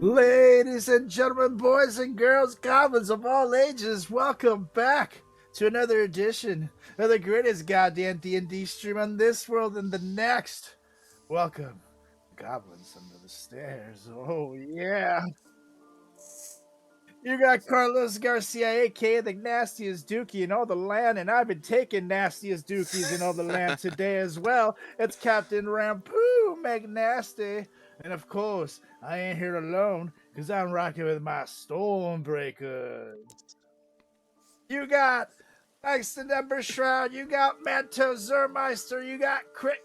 Ladies and gentlemen, boys and girls, goblins of all ages, welcome back to another edition of the greatest goddamn D&D stream on this world and the next. Welcome, Goblins Under the Stairs. Oh, yeah. You got Carlos Garcia, aka the nastiest dookie in all the land, and I've been taking nastiest dookies in all the land today as well. It's Captain Rampoo McNasty. And of course, I ain't here alone, because I'm rocking with my Stormbreakers. You got Thanks to Number Shroud, you got Manto Zermeister, you got Crick,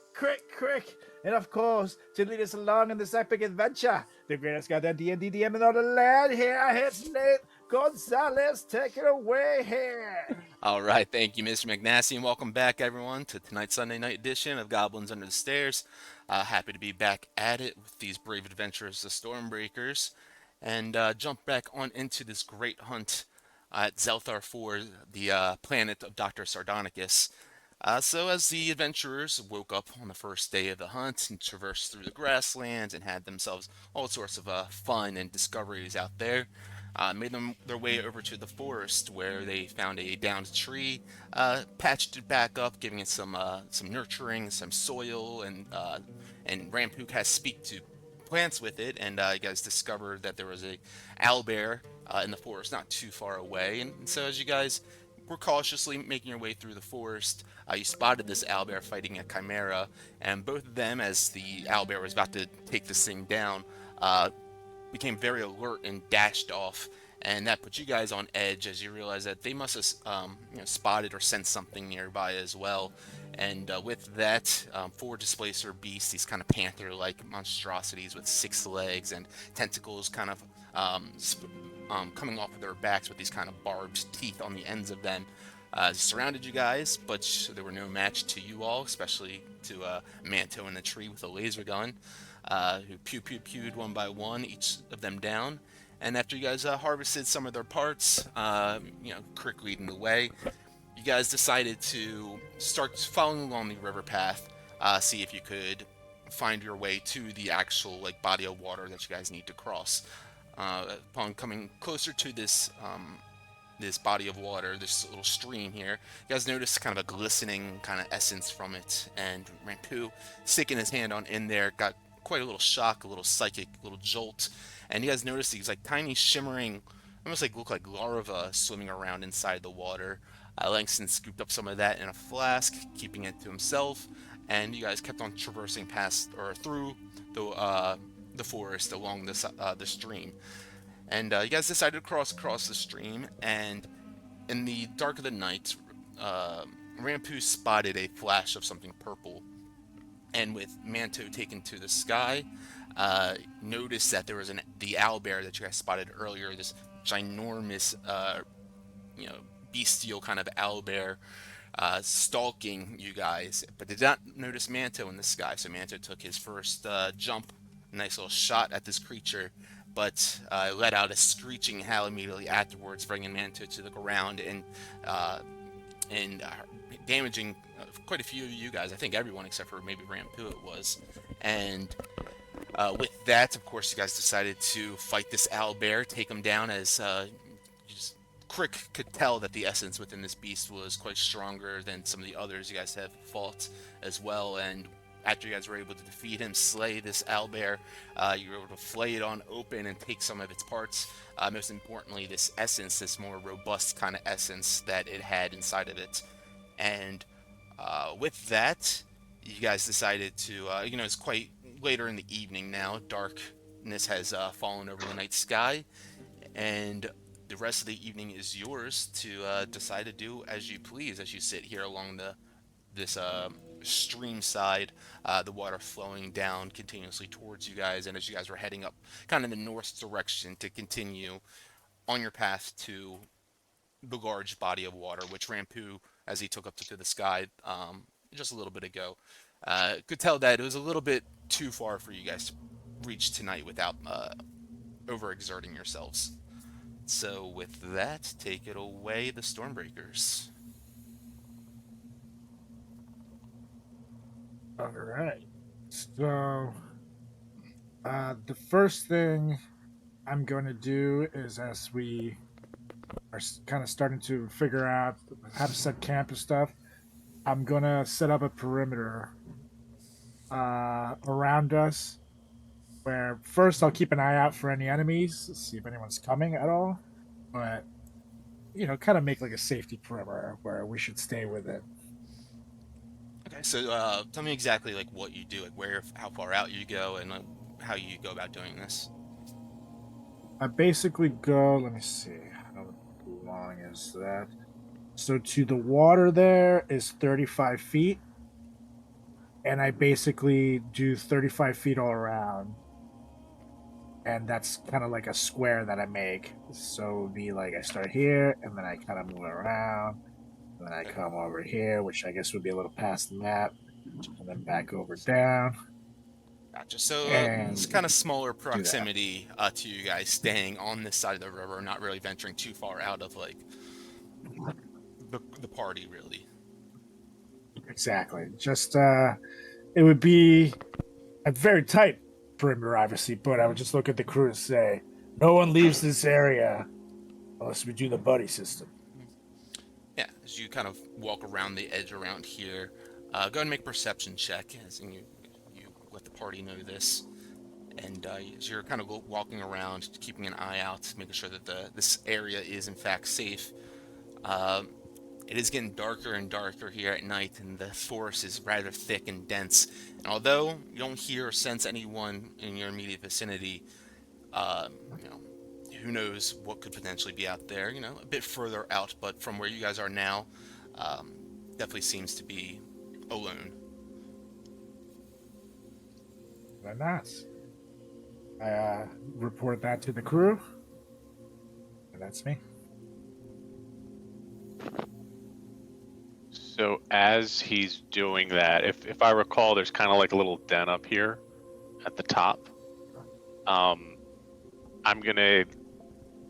and of course, to lead us along in this epic adventure, the greatest goddamn D&D DM in all the land here, it's Nate Gonzalez. Take it away here. All right, thank you, Mr. McNasty, and welcome back, everyone, to tonight's Sunday night edition of Goblins Under the Stairs. Happy to be back at it with these brave adventurers, the Stormbreakers, and jump back on into this great hunt at Zelthar 4, the planet of Dr. Sardonicus. So as the adventurers woke up on the first day of the hunt and traversed through the grasslands and had themselves all sorts of fun and discoveries out there, made them their way over to the forest where they found a downed tree, patched it back up, giving it some nurturing, some soil, and Rampook has speak to plants with it, and you guys discovered that there was a owlbear in the forest not too far away. And so as you guys were cautiously making your way through the forest, you spotted this owlbear fighting a chimera, and both of them, as the owlbear was about to take this thing down, became very alert and dashed off, and that put you guys on edge as you realized that they must have spotted or sensed something nearby as well. And with that, four displacer beasts, these kind of panther-like monstrosities with 6 legs and tentacles kind of coming off of their backs with these kind of barbed teeth on the ends of them, surrounded you guys, but there were no match to you all, especially to Manto in the tree with a laser gun, who pewed one by one, each of them down. And after you guys harvested some of their parts, Crick leading the way, you guys decided to start following along the river path, see if you could find your way to the actual body of water that you guys need to cross. Upon coming closer to this body of water, this little stream here, you guys notice kind of a glistening kind of essence from it, and Rampu, sticking his hand on in there, got quite a little shock, a little psychic, little jolt, and you guys notice these tiny shimmering, almost look like larvae swimming around inside the water. Langston scooped up some of that in a flask, keeping it to himself, and you guys kept on traversing past or through the forest along the stream. And you guys decided to cross across the stream, and in the dark of the night, Rampu spotted a flash of something purple. And with Manto taken to the sky, noticed that there was the owlbear that you guys spotted earlier, this ginormous, bestial kind of owlbear, stalking you guys, but did not notice Manto in the sky. So Manto took his first jump, nice little shot at this creature, but let out a screeching howl immediately afterwards, bringing Manto to the ground and damaging quite a few of you guys. I think everyone except for maybe Rampu it was. And with that, of course, you guys decided to fight this owlbear, take him down as Crick could tell that the essence within this beast was quite stronger than some of the others you guys have fought as well. And after you guys were able to defeat him, slay this owlbear, you were able to flay it on open and take some of its parts. Most importantly, this essence, this more robust kind of essence that it had inside of it. And with that, you guys decided to, it's quite later in the evening now. Darkness has fallen over the night sky, and the rest of the evening is yours to decide to do as you please as you sit here along this stream side, the water flowing down continuously towards you guys, and as you guys were heading up kind of the north direction to continue on your path to the large body of water, which Rampu, as he took up to the sky just a little bit ago, could tell that it was a little bit too far for you guys to reach tonight without overexerting yourselves. So with that, take it away, the Stormbreakers. All right. So, the first thing I'm going to do is, as we are kind of starting to figure out how to set camp and stuff, I'm going to set up a perimeter around us where first I'll keep an eye out for any enemies, see if anyone's coming at all, but kind of make like a safety perimeter where we should stay with it. Okay, so tell me exactly like what you do, like where, how far out you go, and how you go about doing this. I basically go, let me see, how long is that? So to the water there is 35 feet, and I basically do 35 feet all around. And that's kind of like a square that I make. So it would be like I start here, and then I kind of move around, and then I Okay, come over here, which I guess would be a little past the map, and then back over down, gotcha. So it's and kind of smaller do that. proximity to you guys, staying on this side of the river, not really venturing too far out of like the party, really. Exactly. Just it would be a very tight perimeter, obviously, but I would just look at the crew and say, no one leaves this area unless we do the buddy system. Yeah, as you kind of walk around the edge around here, go ahead and make a perception check, as you let the party know this. And as you're kind of walking around, keeping an eye out, making sure that this area is in fact safe. Uh, it is getting darker and darker here at night, and the forest is rather thick and dense. And although you don't hear or sense anyone in your immediate vicinity, uh, you know, who knows what could potentially be out there? A bit further out, but from where you guys are now, um, definitely seems to be alone. Then I report that to the crew, and that's me. So as he's doing that, if I recall, there's kind of like a little den up here at the top. I'm gonna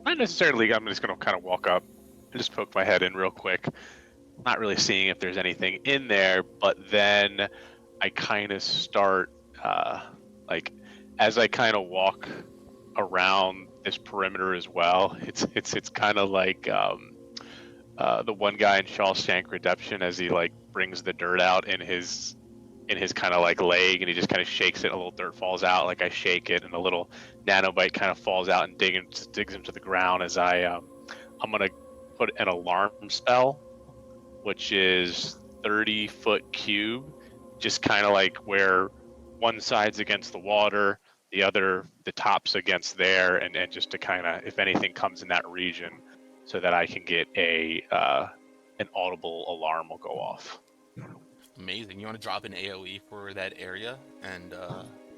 not necessarily. I'm just gonna kind of walk up and just poke my head in real quick, not really seeing if there's anything in there. But then I kind of start like as I kind of walk around this perimeter as well. It's kind of like the one guy in Shawshank Redemption as he like brings the dirt out in his kind of like leg, and he just kind of shakes it. A little dirt falls out. Like I shake it, and a little nanobite kind of falls out and digs him to the ground. As I'm gonna put an alarm spell, which is 30-foot cube, just kind of like where one side's against the water, the top's against there, and just to kind of, if anything comes in that region, so that I can get an audible alarm will go off. Amazing. You want to drop an AOE for that area, and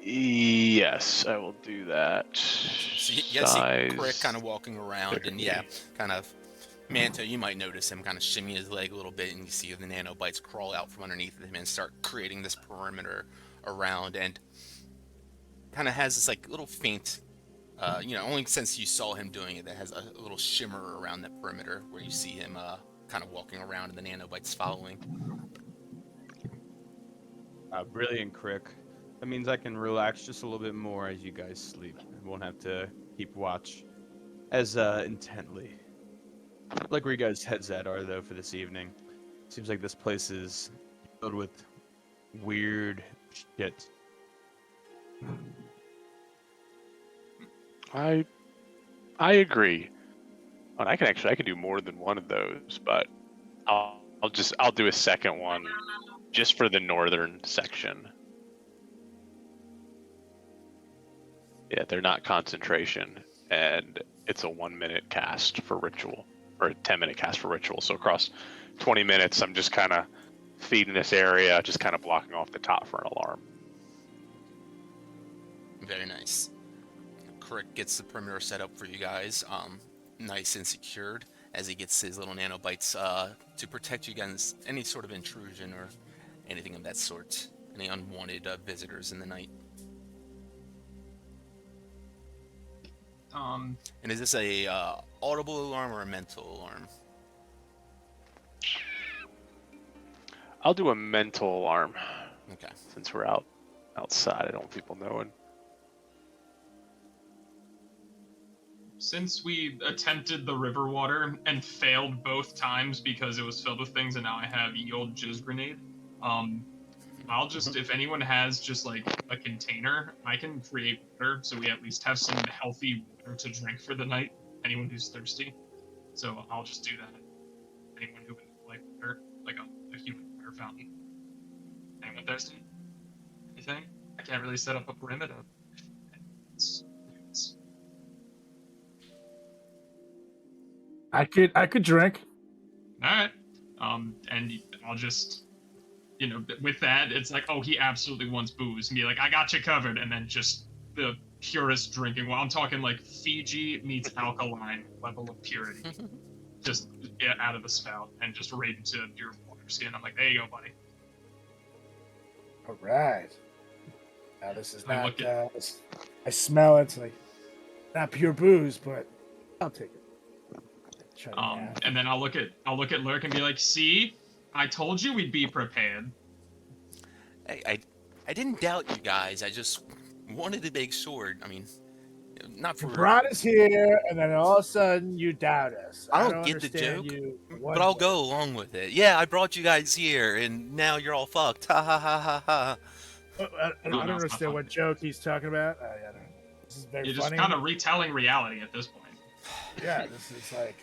Yes, I will do that. so you see Crick kind of walking around, and yeah, kind of Manto. You might notice him kind of shimmy his leg a little bit, and you see the nanobites crawl out from underneath him and start creating this perimeter around, and kind of has this like little faint. Only since you saw him doing it, that has a little shimmer around that perimeter where you see him kind of walking around and the nanobites following. Brilliant, Crick. That means I can relax just a little bit more as you guys sleep. I won't have to keep watch as intently. Like where you guys' heads at are, though, for this evening. Seems like this place is filled with weird shit. I agree. And I can do more than one of those, but I'll do a second one just for the northern section. Yeah, they're not concentration, and it's a 1-minute cast for ritual, or a 10-minute cast for ritual. So across 20 minutes, I'm just kind of feeding this area, just kind of blocking off the top for an alarm. Very nice. Crick gets the perimeter set up for you guys, nice and secured, as he gets his little nanobites to protect you against any sort of intrusion or anything of that sort, any unwanted visitors in the night. And is this a audible alarm or a mental alarm? I'll do a mental alarm. Okay. Since we're outside, I don't want people knowing. since we attempted the river water and failed both times because it was filled with things, and now I have ye old jizz grenade, I'll just, if anyone has just like a container, I can create water so we at least have some healthy water to drink for the night. Anyone who's thirsty. So I'll just do that. Anyone who would like water, like a human water fountain. Anyone thirsty? Anything? I can't really set up a perimeter. It's I could drink. all right. And I'll just, with that, it's like, oh, he absolutely wants booze, and be like, I got you covered, and then just the purest drinking. Well, I'm talking like Fiji meets alkaline level of purity, just out of the spout and just right into your water skin. I'm like, there you go, buddy. All right. Now this is I not. look at- I smell it. It's like not pure booze, but I'll take it. Try to nap. And then I'll look at Lurk and be like, see, I told you we'd be prepared. I didn't doubt you guys. I just wanted to make sure. I mean, not for. You brought us here, and then all of a sudden you doubt us. I don't get the understand joke, you one but I'll bit. go along with it. Yeah, I brought you guys here, and now you're all fucked. Ha ha ha ha ha. I No, don't it's not understand fun. what joke he's talking about. I don't know. This is very You're just funny. kind of retelling reality at this point. Yeah, this is like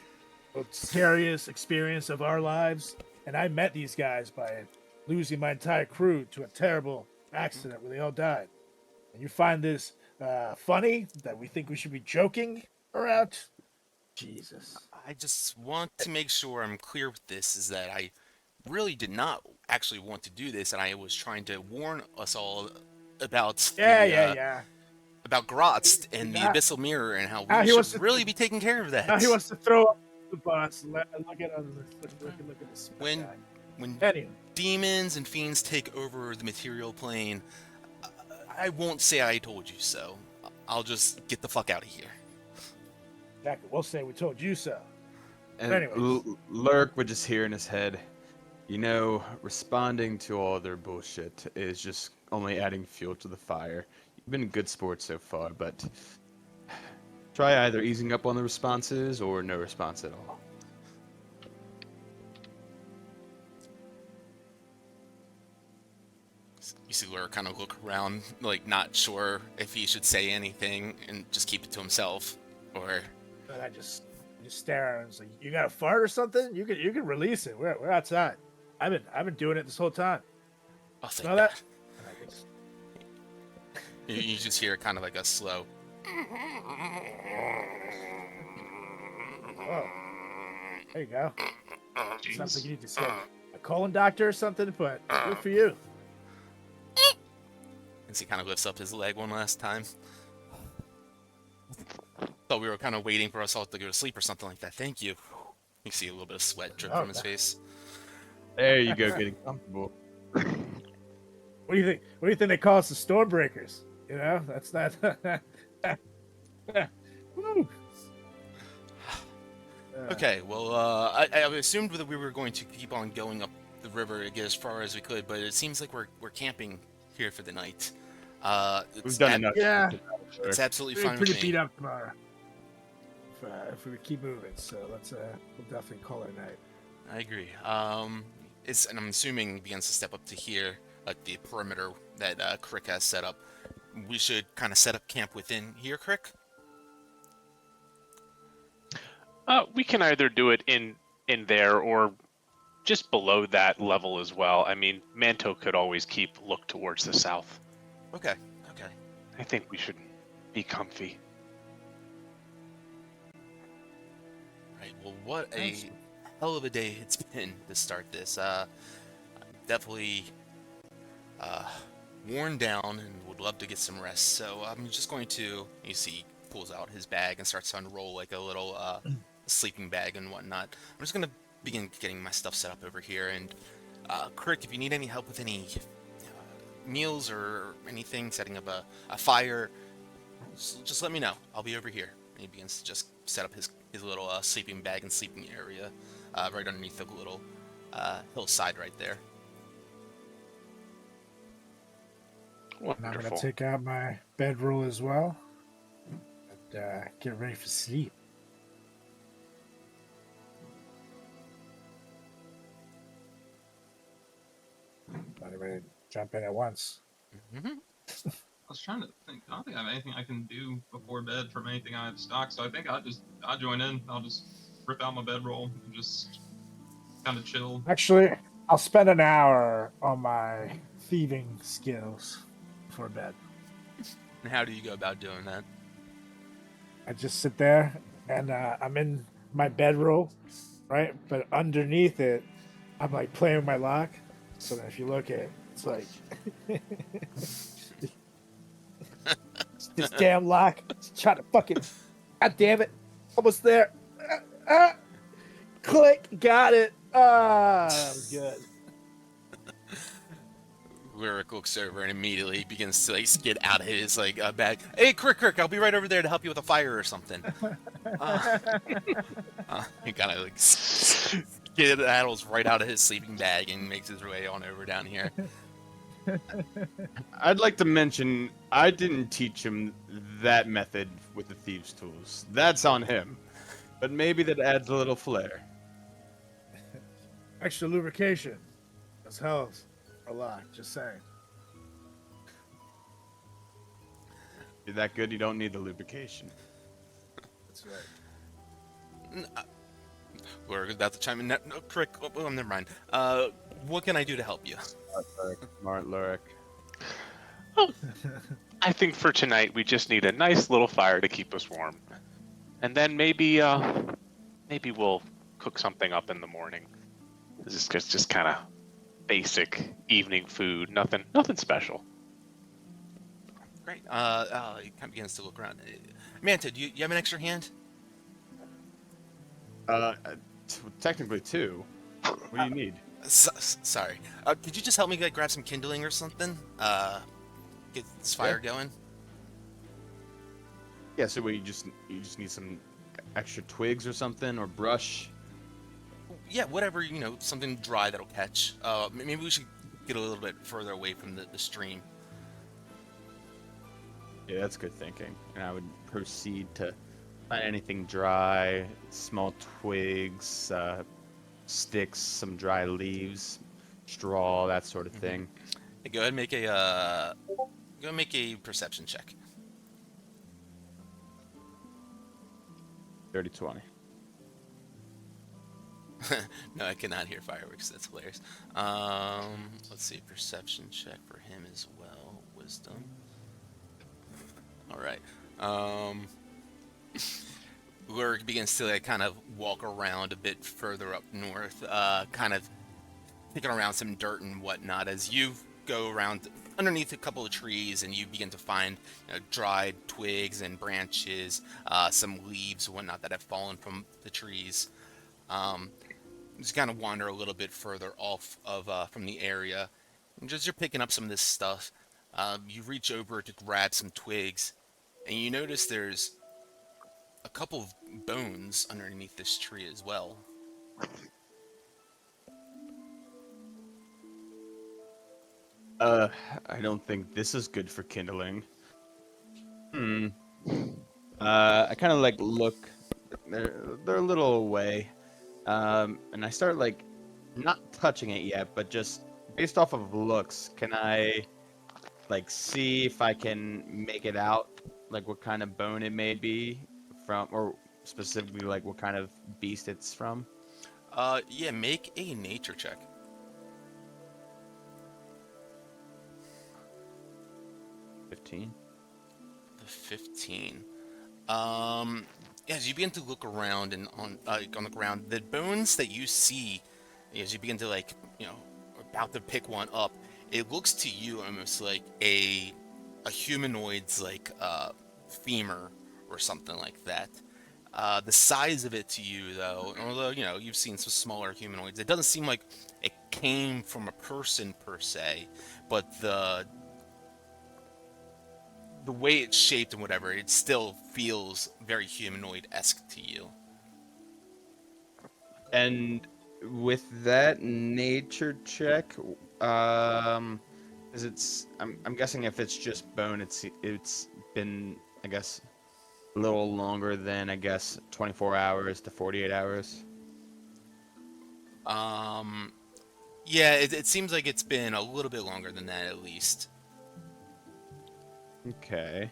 the scariest experience of our lives. And I met these guys by losing my entire crew to a terrible accident where they all died. And you find this funny that we think we should be joking around? Jesus. I just want to make sure I'm clear with this. Is that I really did not actually want to do this, and I was trying to warn us all about Yeah. about Grotz and the Now- Abyssal Mirror and how now we he wants should to- really be taking care of that. Now he wants to throw up the bus. Look at this When- guy. When Anyway, demons and fiends take over the material plane, I won't say I told you so. I'll just get the fuck out of here. exactly. We'll say we told you so. And anyways. Lurk would just hear in his head, responding to all their bullshit is just only adding fuel to the fire. You've been a good sport so far, but try either easing up on the responses or no response at all. You see Lur kind of look around, like not sure if he should say anything and just keep it to himself, or And I just stare and it's like, you got a fart or something? You can release it. We're outside. I've been doing it this whole time. I'll say Smell that. that? And I just, You just hear kind of like a slow. oh, there you go. Sounds like Jeez. you need to see a colon doctor or something, but good for you. As he kind of lifts up his leg one last time. Thought we were kind of waiting for us all to go to sleep or something like that. Thank you. You see a little bit of sweat drip from his face. There you go, getting comfortable. What do you think? What do you think they call us, the Stormbreakers? You know, that's not. Woo. Okay, well, I assumed that we were going to keep on going up the river to get as far as we could, but it seems like we're camping here for the night. We've done enough. Yeah. It's absolutely We're fine pretty with beat me. up tomorrow. If we keep moving, so we'll definitely call it a night. I agree. And I'm assuming he begins to step up to here, like the perimeter that Crick has set up. We should kind of set up camp within here, Crick. We can either do it in there or just below that level as well. I mean, Manto could always look towards the south. Okay. I think we should be comfy. Right. Well, what a Thanks. hell of a day it's been to start this. Definitely worn down and would love to get some rest. So I'm just going to, you see, he pulls out his bag and starts to unroll like a little sleeping bag and whatnot. I'm just going to begin getting my stuff set up over here. And Crick, if you need any help with any meals or anything, setting up a fire, just let me know. I'll be over here. And he begins to just set up his little sleeping bag and sleeping area right underneath the little hillside right there. And I'm Wonderful. gonna take out my bedroll as well. get ready for sleep. Anybody jump in at once? Mhm. I was trying to think. I don't think I have anything I can do before bed from anything I have stocked, so I think I'll join in. I'll just rip out my bedroll and just kind of chill. Actually, I'll spend an hour on my thieving skills before bed. And how do you go about doing that? I just sit there and I'm in my bedroll, right? But underneath it, I'm like playing with my lock. So that if you look at it, it's like this damn lock. Trying to fucking, god damn it, almost there. Click, got it. That was good. Lyric looks over and immediately begins to like skid out of his like bag. Hey, Crick, I'll be right over there to help you with a fire or something. He kind of like skedaddles right out of his sleeping bag and makes his way on over down here. I'd like to mention I didn't teach him that method with the thieves' tools. That's on him. But maybe that adds a little flair. Extra lubrication. That's helps a lot. Just saying. You're that good, you don't need the lubrication. That's right. We're about to chime in. No, Crick, oh, never mind. What can I do to help you? Smart Lyric. I think for tonight we just need a nice little fire to keep us warm, and then maybe we'll cook something up in the morning. This is just kind of basic evening food. Nothing special. Great. He kind of begins to look around. Manta, do you have an extra hand? Technically two. What do you need? Sorry. Could you just help me like, grab some kindling or something? Get this fire going? Yeah, so you just need some extra twigs or something, or brush. Yeah, whatever, something dry that'll catch. Maybe we should get a little bit further away from the stream. Yeah, that's good thinking. And I would proceed to find anything dry, small twigs, sticks, some dry leaves, straw, that sort of thing. Hey, go ahead and make a perception check. 30-20. No, I cannot hear fireworks. That's hilarious. Let's see, perception check for him as well. Wisdom. All right. Lurk begins to like kind of walk around a bit further up north, kind of picking around some dirt and whatnot as you go around underneath a couple of trees and you begin to find dried twigs and branches, some leaves and whatnot that have fallen from the trees. Just kind of wander a little bit further off of from the area. And just you're picking up some of this stuff, you reach over to grab some twigs, and you notice there's a couple of bones underneath this tree as well. I don't think this is good for kindling. I kind of like look. They're a little away. And I start like not touching it yet, but just based off of looks, can I like see if I can make it out, like what kind of bone it may be from, or specifically like what kind of beast it's from? Yeah, make a nature check. 15. The 15. As you begin to look around and on the ground, the bones that you see, as you begin to about to pick one up, it looks to you almost like a humanoid's femur or something like that. The size of it to you, though, although you've seen some smaller humanoids, it doesn't seem like it came from a person per se, but the way it's shaped and whatever, it still feels very humanoid-esque to you. And with that nature check, is I'm guessing if it's just bone, it's been, I guess, a little longer than, I guess, 24 hours to 48 hours. Yeah, it seems like it's been a little bit longer than that at least. Okay.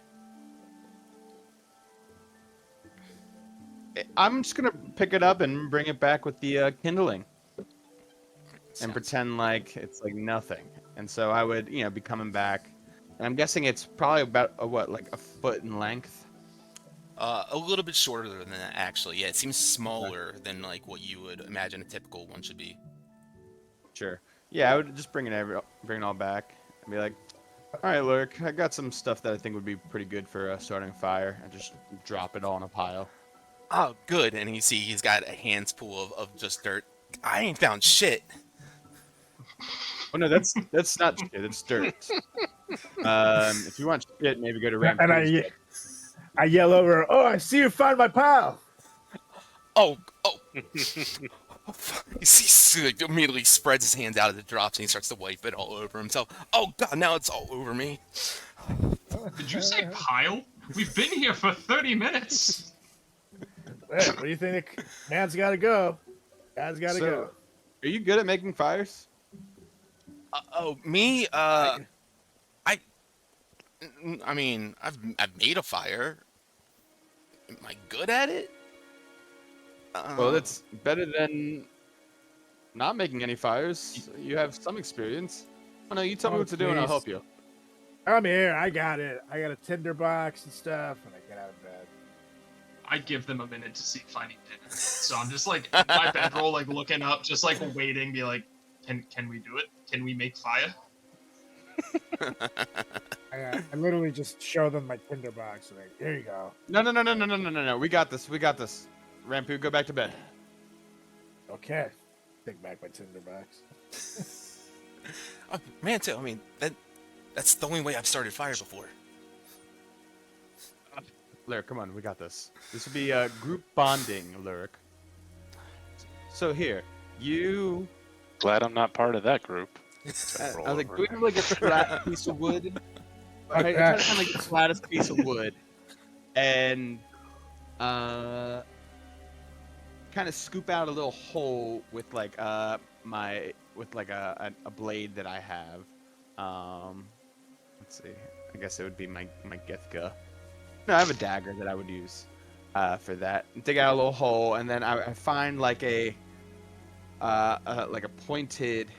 I'm just gonna pick it up and bring it back with the kindling and Sounds- pretend like it's like nothing. And so I would, be coming back. And I'm guessing it's probably about like a foot in length. A little bit shorter than that, actually. Yeah, it seems smaller than like what you would imagine a typical one should be. Sure. Yeah, I would just bring it all back and be like, all right, Lurk, I got some stuff that I think would be pretty good for starting a fire, and just drop it all in a pile. Oh, good. And you see he's got a hands full of just dirt. I ain't found shit. Oh no, that's not shit. That's dirt. If you want shit, maybe go to Ramp. And I yell over, "Oh, I see you found my pal." Oh. You see, he like, immediately spreads his hands out as it drops and he starts to wipe it all over himself. Oh god, now it's all over me. Did you say pile? We've been here for 30 minutes. Hey, what do you think? Man's got to go. Man's got to So- go. Are you good at making fires? Me? I mean, I've made a fire. Am I good at it? Well, that's better than not making any fires. You have some experience. Oh no, you tell me Oh, what to do and I'll please. help you. I'm here. I got it. I got a tinder box and stuff, and I get out of bed. I give them a minute to see finding dinner. So I'm just like in my bedroll, like looking up, just like waiting, be like, can we do it? Can we make fire? I literally just show them my tinder box. Like, here you go. No. We got this. Rampu, go back to bed. Okay. Take back my tinder box. Oh, man, too. I mean, that's the only way I've started fire before. Lyric, come on, we got this. This would be group bonding, Lyric. So here, you. Glad I'm not part of that group. I was like, do we have like a flat piece of wood? Right, I try to find like the flattest piece of wood, and kind of scoop out a little hole with like a blade that I have. Let's see. I guess it would be my Githka. No, I have a dagger that I would use for that. Dig out a little hole, and then I find like a pointed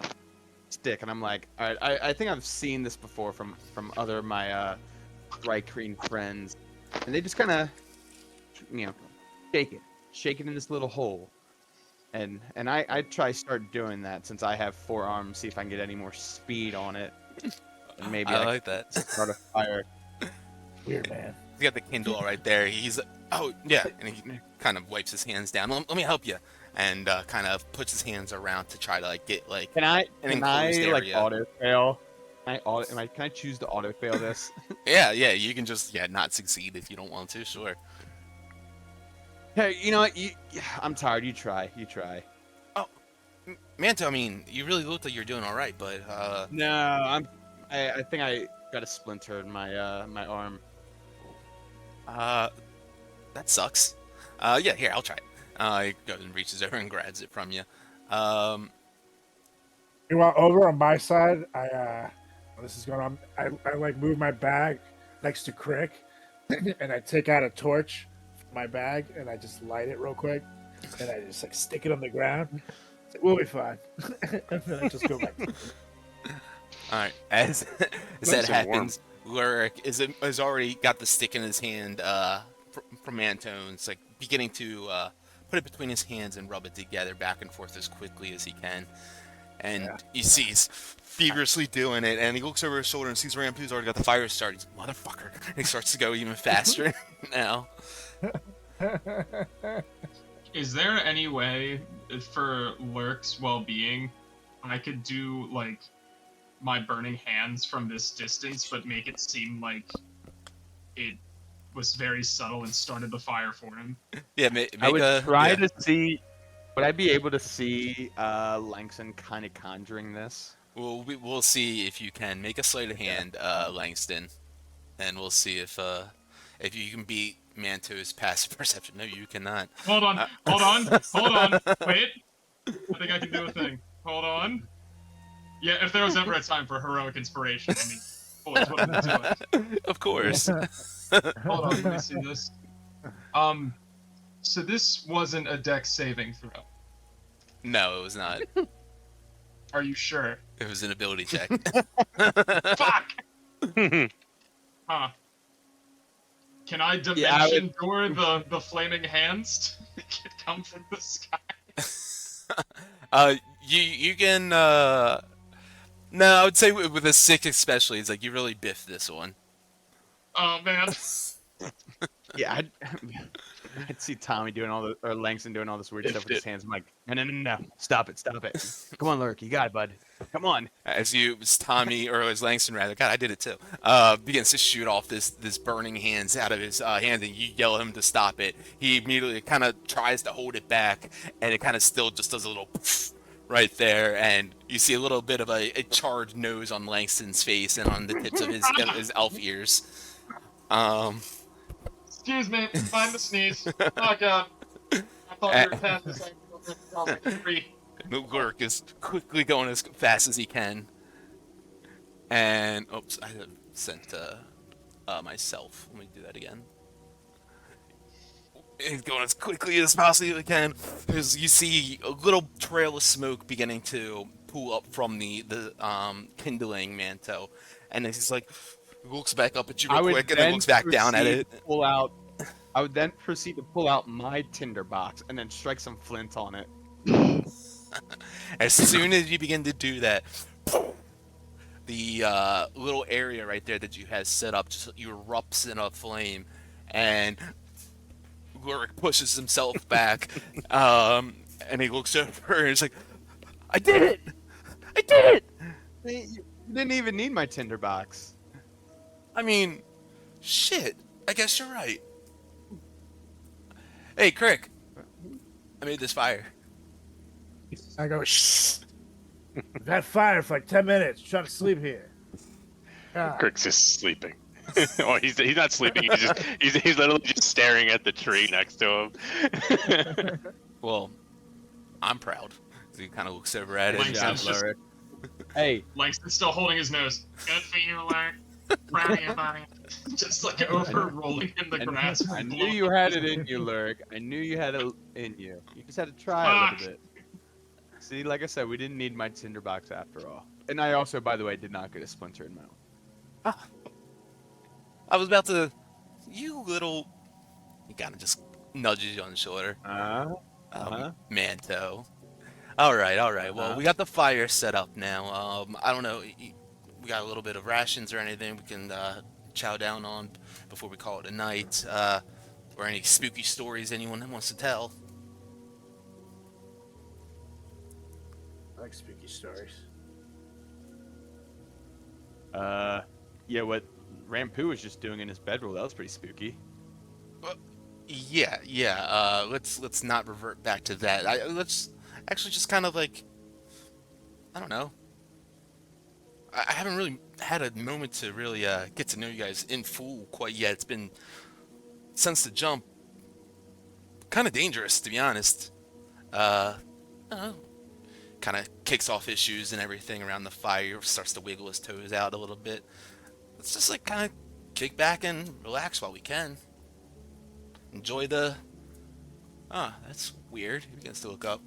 stick, and I'm like, all right, I think I've seen this before from other of my Rykkreen friends, and they just kind of shake it in this little hole, and I start doing that since I have 4 arms, see if I can get any more speed on it, and maybe I like that. start a fire. Weird, man. He's got the Kindle right there. He's, oh, yeah. And he kind of wipes his hands down. Let me help you. And kind of puts his hands around to try to, like, get, like, Can I enclosed like area. auto fail? Can I choose to auto fail this? Yeah, you can just, not succeed if you don't want to, sure. Hey, you know what? I'm tired. You try. Manto, I mean, you really look like you're doing all right, but, No, I think I got a splinter in my arm. that sucks. Yeah, here, I'll try it. He goes and reaches over and grabs it from you. You want over on my side? This is going on. I like move my bag next to Crick, and I take out a torch from my bag, and I just light it real quick, and I just like stick it on the ground. We'll be fine. And then I just go back. All right, as that Nice and warm. happens, Lurik has already got the stick in his hand from Antone's, like beginning to put it between his hands and rub it together back and forth as quickly as he can. And he sees feverishly doing it, and he looks over his shoulder and sees Rampu's already got the fire started. He's like, motherfucker! And he starts to go even faster now. Is there any way for Lurk's well-being I could do like my burning hands from this distance, but make it seem like it was very subtle and started the fire for him? Yeah, make I would a, try yeah. to see. Would I be able to see Langston kind of conjuring this? We'll see if you can make a sleight of hand, Langston, and we'll see if you can beat Manto's passive perception. No, you cannot. Hold on, hold on. Wait. I think I can do a thing. Hold on. Yeah, if there was ever a time for heroic inspiration, I mean, boys would have do it. Of course. Hold on, let me see this. So this wasn't a dex saving throw. No, it was not. Are you sure? It was an ability check. Fuck! Huh. Can I dimension Yeah, door the flaming hands to come from the sky? You can. No, I would say with a 6 especially, it's like you really biffed this one. Oh man. Yeah, I'd see Tommy doing or Langston doing all this weird stuff with his hands. I'm like, no, stop it. Come on, Lurk, you got it, bud. Come on. As Tommy, or as Langston rather, God, I did it too, begins to shoot off this burning hands out of his hand, and you yell at him to stop it. He immediately kind of tries to hold it back, and it kind of still just does a little poof right there, and you see a little bit of a charred nose on Langston's face and on the tips of his elf ears. Excuse me, find the sneeze. Oh god. I thought we were past this. Like 3. The Lurk is quickly going as fast as he can. And, oops, I have sent myself. Let me do that again. He's going as quickly as possibly he can. Because you see a little trail of smoke beginning to pull up from the kindling manto. And he's like, looks back up at you real quick and then looks back down at it. I would then proceed to pull out my tinderbox and then strike some flint on it. As soon as you begin to do that, the little area right there that you had set up just erupts in a flame, and Lurk pushes himself back, and he looks over and he's like, I did it! You didn't even need my tinderbox. I mean, shit, I guess you're right. Hey, Crick, I made this fire. I go, shh. We've had fire for like 10 minutes. Trying to sleep here. God. Kirk's just sleeping. Well, he's not sleeping. He's literally just staring at the tree next to him. Well, I'm proud. So he kind of looks over at it. Langston's just- Hey, Langston's still holding his nose. Good for you, Lark. Proud of you, buddy. Just like over rolling in the grass. I knew you had it in you, Lurk. I knew you had it in you. You just had to try a little bit. See, like I said, we didn't need my tinderbox after all. And I also, by the way, did not get a splinter in my own. I was about to... You little... He kind of just nudges you on the shoulder. Manto. Alright. Well, we got the fire set up now. I don't know... We got a little bit of rations or anything we can chow down on before we call it a night. Or any spooky stories anyone wants to tell. I like spooky stories. Yeah, what Rampu was just doing in his bedroll, that was pretty spooky. Yeah. Let's not revert back to that. Let's actually just kind of like... I don't know. I haven't really had a moment to really get to know you guys in full quite yet. It's been, since the jump, kind of dangerous, to be honest. Kind of kicks off his shoes and everything around the fire, starts to wiggle his toes out a little bit. Let's just like kind of kick back and relax while we can. Enjoy the... that's weird. He begins to look up.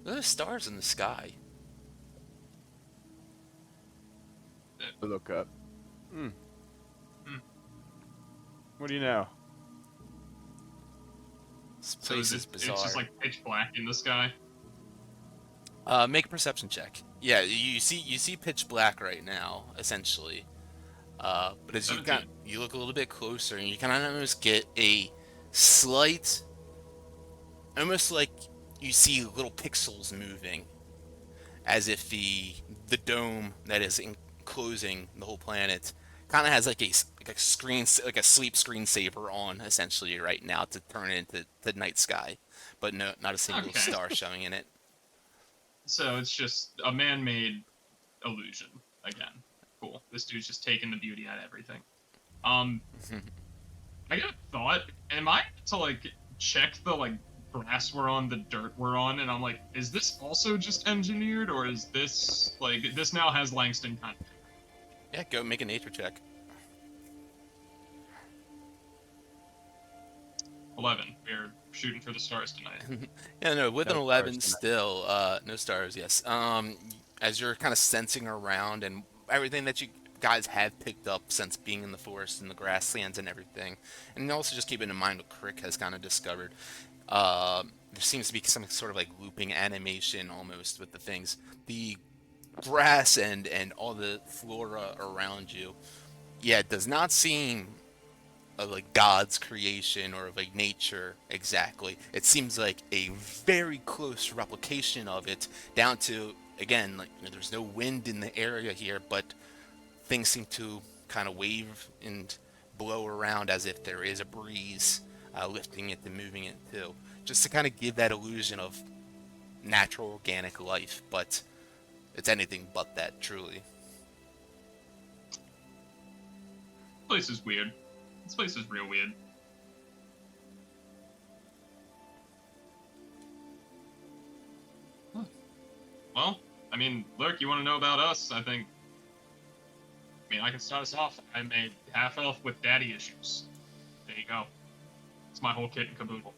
Look at the stars in the sky. Look up. What do you know? This So place it's is bizarre. just like pitch black in the sky. Make a perception check. Yeah, you see pitch black right now, essentially. But as you look a little bit closer, and you kind of almost get a slight, almost like you see little pixels moving, as if the dome that is enclosing the whole planet kind of has like a screen, like a sleep screensaver on, essentially right now to turn it into the night sky, but no, not a single star showing in it. So it's just a man-made illusion again. Cool. This dude's just taking the beauty out of everything. I I got a thought. Am I to like check the like grass we're on, the dirt we're on, and I'm like, is this also just engineered, or is this like this now has Langston kind of? Yeah, go make a nature check. 11. We're shooting for the stars tonight. Yeah, no, with an No 11 stars tonight. still, no stars, yes. As you're kind of sensing around and everything that you guys have picked up since being in the forest and the grasslands and everything, and also just keeping in mind what Crick has kind of discovered, there seems to be some sort of like looping animation almost with the things. The grass and all the flora around you, yeah, it does not seem of like God's creation or of like nature exactly. It seems like a very close replication of it, down to again like there's no wind in the area here, but things seem to kind of wave and blow around as if there is a breeze lifting it and moving it too, just to kind of give that illusion of natural organic life. But it's anything but that, truly. This place is weird. This place is real weird. Huh. Well, I mean, Lurk, you want to know about us? I mean, I can start us off. I'm a half elf with daddy issues. There you go. It's my whole kit and caboodle.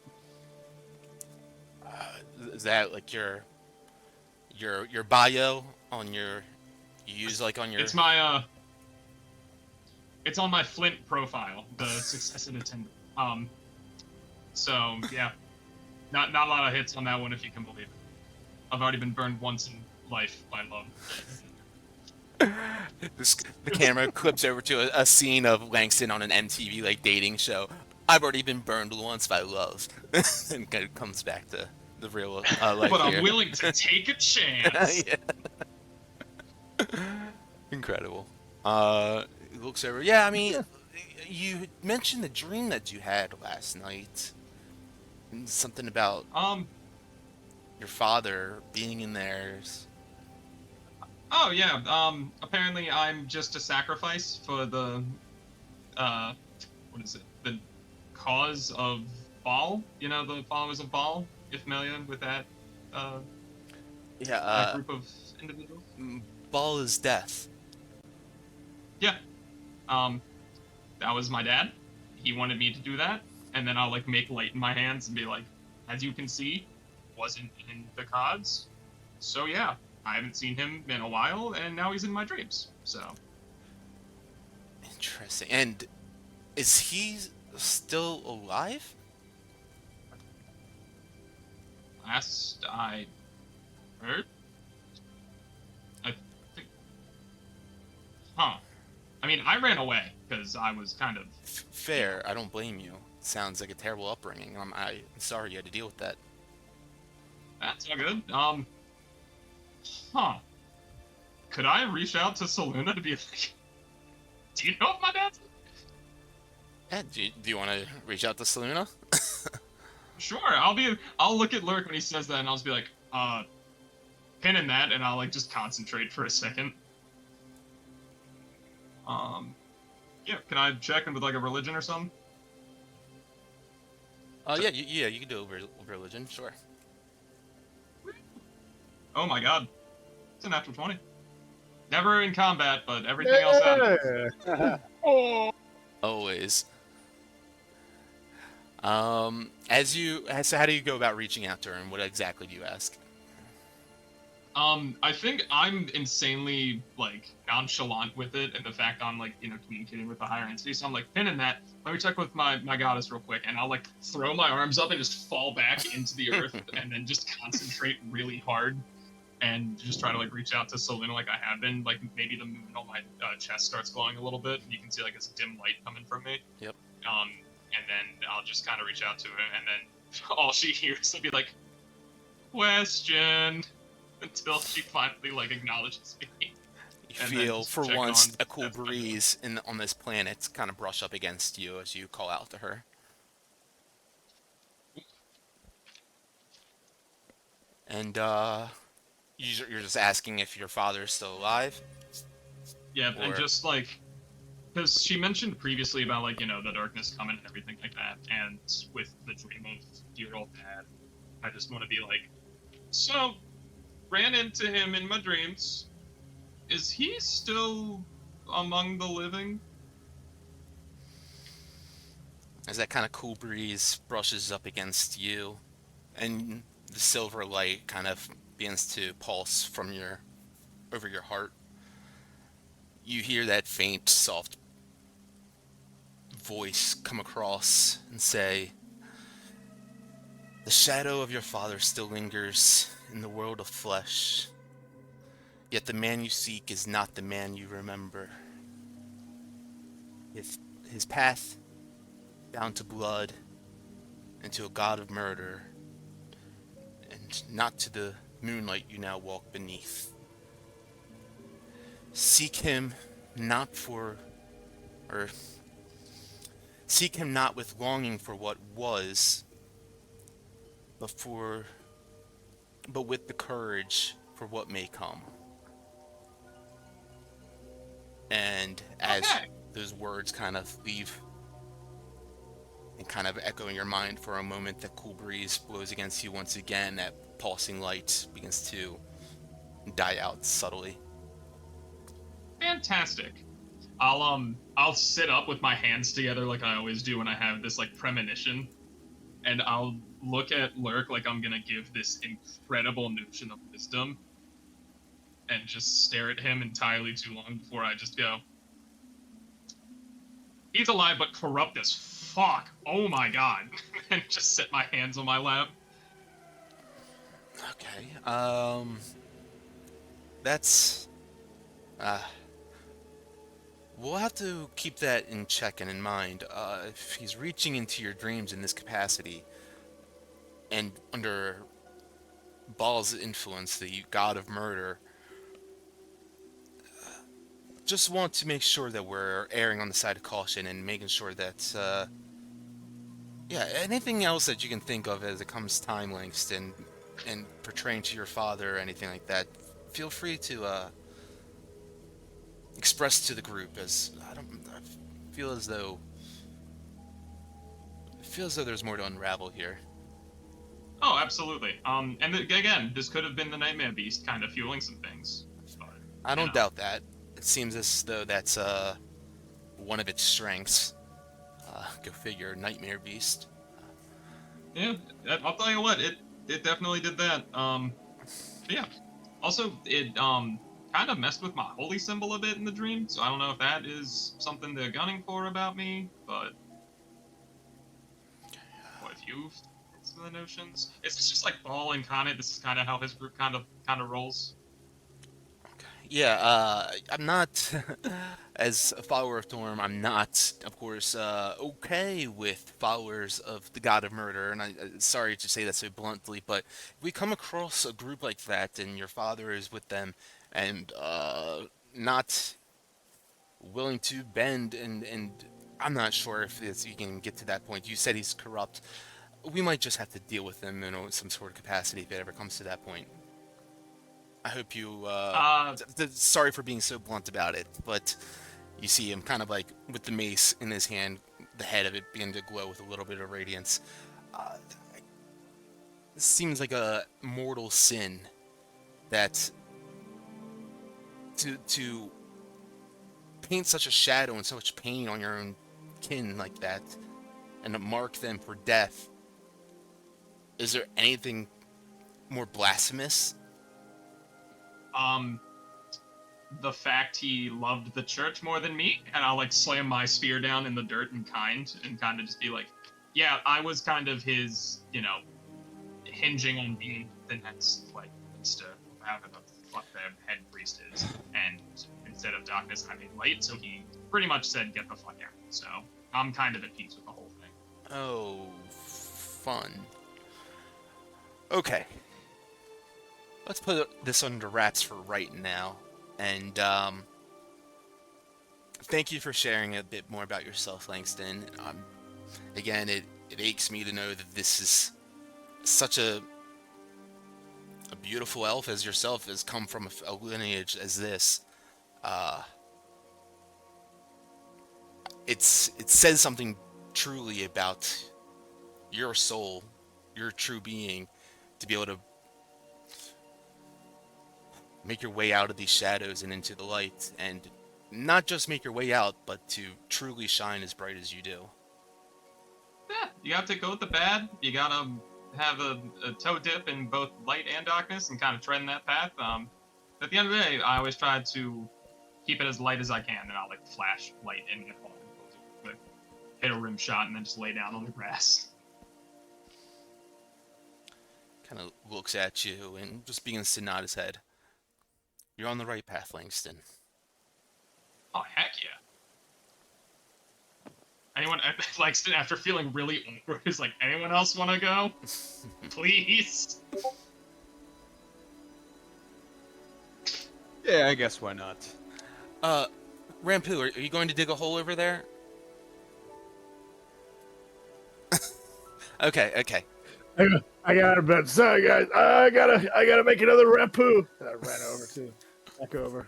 Is that like your bio on your you use like on your It's my it's on my Flint profile, the success and attendant. So yeah, not a lot of hits on that one if you can believe it. I've already been burned once in life by love. the camera clips over to a scene of Langston on an MTV like dating show. I've already been burned once by love, and kind of comes back to the real life But here. I'm willing to take a chance. Yeah. Incredible. It looks over. Yeah, I mean, you mentioned the dream that you had last night. And something about your father being in there. Oh yeah. Apparently I'm just a sacrifice for the what is it? The cause of Baal. You know, the followers of Baal. If familiar with that Yeah, that group of individuals. Ball is death. Yeah. That was my dad. He wanted me to do that, and then I'll like make light in my hands and be like, as you can see, wasn't in the cards. So yeah, I haven't seen him in a while, and now he's in my dreams. So Interesting. And is he still alive? last I heard, I think, huh? I mean, I ran away because I was kind of Fair. I don't blame you. Sounds like a terrible upbringing. I'm sorry you had to deal with that. that's not good. Huh? Could I reach out to Saluna to be like, do you know if my dad's? Yeah, do you want to reach out to Saluna? Sure, I'll look at Lurk when he says that, and I'll just be like, pinning that, and I'll like just concentrate for a second. Yeah, can I check him with like a religion or something? Yeah, you can do a religion, sure. Oh my god, it's a natural 20. Never in combat, but everything else happens. Yeah. Always. So how do you go about reaching out to her, and what exactly do you ask? I think I'm insanely like nonchalant with it, and the fact I'm like communicating with the higher entity. So I'm like pinning that. Let me check with my goddess real quick, and I'll like throw my arms up and just fall back into the earth, and then just concentrate really hard, and just try to like reach out to Selena like I have been. Like maybe the moon on my chest starts glowing a little bit, and you can see like this dim light coming from me. Yep. And then I'll just kind of reach out to her, and then all she hears will be like, question. Until she finally like acknowledges me. You And then feel just for check once on a cool everybody. breeze on this planet kind of brush up against you as you call out to her. And you're just asking if your father is still alive. Yeah, and Or- just like because she mentioned previously about like the darkness coming and everything like that, and with the dream of dear old dad, I just want to be like, so ran into him in my dreams. Is he still among the living? As that kind of cool breeze brushes up against you, and the silver light kind of begins to pulse from your over your heart, you hear that faint, soft voice come across and say, "The shadow of your father still lingers in the world of flesh, yet the man you seek is not the man you remember. His path down to blood and to a god of murder, and not to the moonlight you now walk beneath. Seek him not for, or seek him not with longing for what was, but with the courage for what may come." And as Okay. those words kind of leave and kind of echo in your mind for a moment, the cool breeze blows against you once again. That pulsing light begins to die out subtly. Fantastic. I'll sit up with my hands together like I always do when I have this like premonition, and I'll look at Lurk like I'm gonna give this incredible notion of wisdom, and just stare at him entirely too long before I just go, he's alive but corrupt as fuck. Oh my god. And just set my hands on my lap. Okay. That's we'll have to keep that in check and in mind. If he's reaching into your dreams in this capacity and under Baal's influence, the god of murder, just want to make sure that we're erring on the side of caution and making sure that, yeah, anything else that you can think of as it comes time lengths and portraying to your father or anything like that, feel free to express to the group. As I feel as though there's more to unravel here. Oh, absolutely. And again, this could have been the Nightmare Beast kind of fueling some things. But, I you don't know. doubt that. It seems as though that's one of its strengths. Go figure, Nightmare Beast. Yeah, I'll tell you what, it definitely did that. Yeah. Also, it kind of messed with my holy symbol a bit in the dream, so I don't know if that is something they're gunning for about me, but what if you've some of the notions? It's just like Ball incarnate. This is kind of how his group kind of rolls. Yeah, I'm not, as a follower of Thorm, I'm not, of course, okay with followers of the God of Murder, and sorry to say that so bluntly, but if we come across a group like that and your father is with them and not willing to bend, and I'm not sure if you can get to that point. You said he's corrupt. We might just have to deal with him in some sort of capacity if it ever comes to that point. I hope you. Sorry for being so blunt about it, but you see him kind of like with the mace in his hand, the head of it begin to glow with a little bit of radiance. This seems like a mortal sin that to paint such a shadow and so much pain on your own kin like that, and to mark them for death. Is there anything more blasphemous? The fact he loved the church more than me, and I'll like slam my spear down in the dirt and kind of just be like, yeah, I was kind of his, hinging on being the next like priest, whatever the fuck the head priest is, and instead of darkness, I made light. So he pretty much said, get the fuck out. So I'm kind of at peace with the whole thing. Oh, fun. Okay. Let's put this under wraps for right now. And thank you for sharing a bit more about yourself, Langston. Again, it aches me to know that this is such a beautiful elf as yourself has come from a lineage as this. it says something truly about your soul, your true being, to be able to make your way out of these shadows and into the light, and not just make your way out, but to truly shine as bright as you do. Yeah, you have to go with the bad. You gotta have a toe dip in both light and darkness and kind of tread in that path. At the end of the day, I always try to keep it as light as I can, and I'll like flash light in it, like hit a rim shot, and then just lay down on the grass. Kind of looks at you and just begins to nod his head. You're on the right path, Langston. Oh heck yeah! Anyone like after feeling really awkward is like, anyone else want to go? Please. Yeah, I guess why not? Rampu, are you going to dig a hole over there? Okay. I got it, but sorry guys, I gotta make another rapu. And I ran over too. Back over.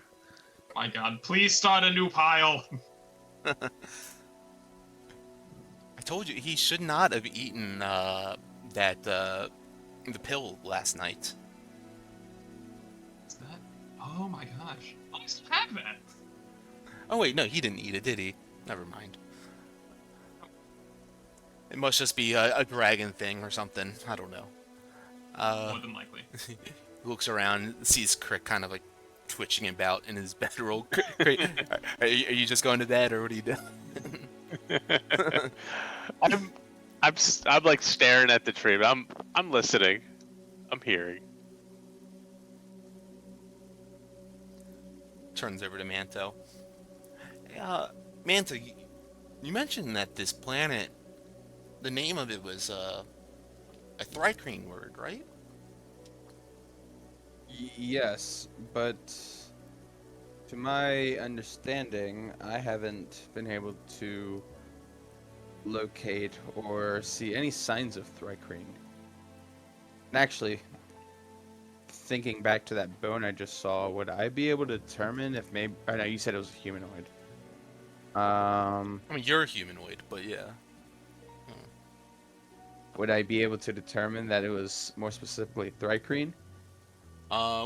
My God, please start a new pile. I told you he should not have eaten the pill last night. What's that? Oh my gosh. I still have that. Oh wait, no, he didn't eat it, did he? Never mind. It must just be a dragon thing or something. I don't know. More than likely. He looks around, sees Crick kind of like twitching about in his bedroll. Are you just going to bed, or what are you doing? I'm like staring at the tree, but I'm listening. I'm hearing. Turns over to Manto. Manto, you mentioned that this planet, the name of it was a Thrycreen word, right? Yes, but to my understanding, I haven't been able to locate or see any signs of Thrycreen. And actually, thinking back to that bone I just saw, would I be able to determine if maybe... Oh, no, you said it was a humanoid. I mean, you're a humanoid, but yeah. Would I be able to determine that it was more specifically Thrycreen?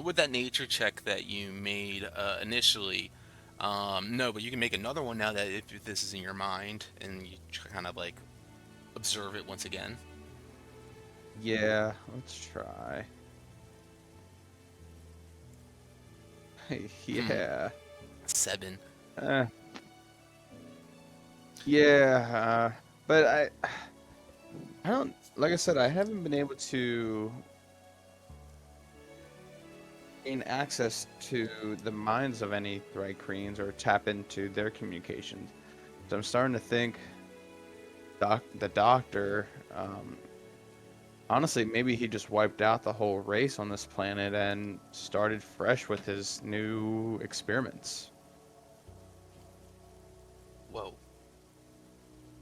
With that nature check that you made initially, no, but you can make another one now that if this is in your mind, and you kind of like observe it once again. Yeah, let's try. Yeah. 7. Yeah, but I don't, like I said, I haven't been able to gain access to the minds of any Thrycreens or tap into their communications. So I'm starting to think the doctor, honestly, maybe he just wiped out the whole race on this planet and started fresh with his new experiments. Whoa.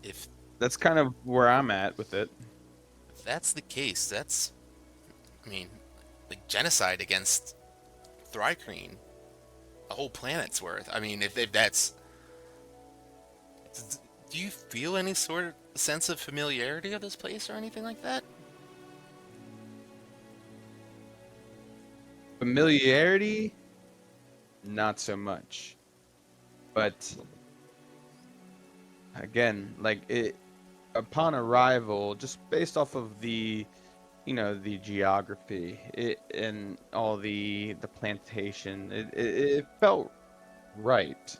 If That's kind of where I'm at with it. that's the case, that's, I mean, like genocide against Thrycreen, a whole planet's worth. I mean, if that's, do you feel any sort of sense of familiarity of this place or anything like that? Familiarity, not so much. But again, like it, upon arrival, just based off of the, the geography, and all the plantation, it felt right.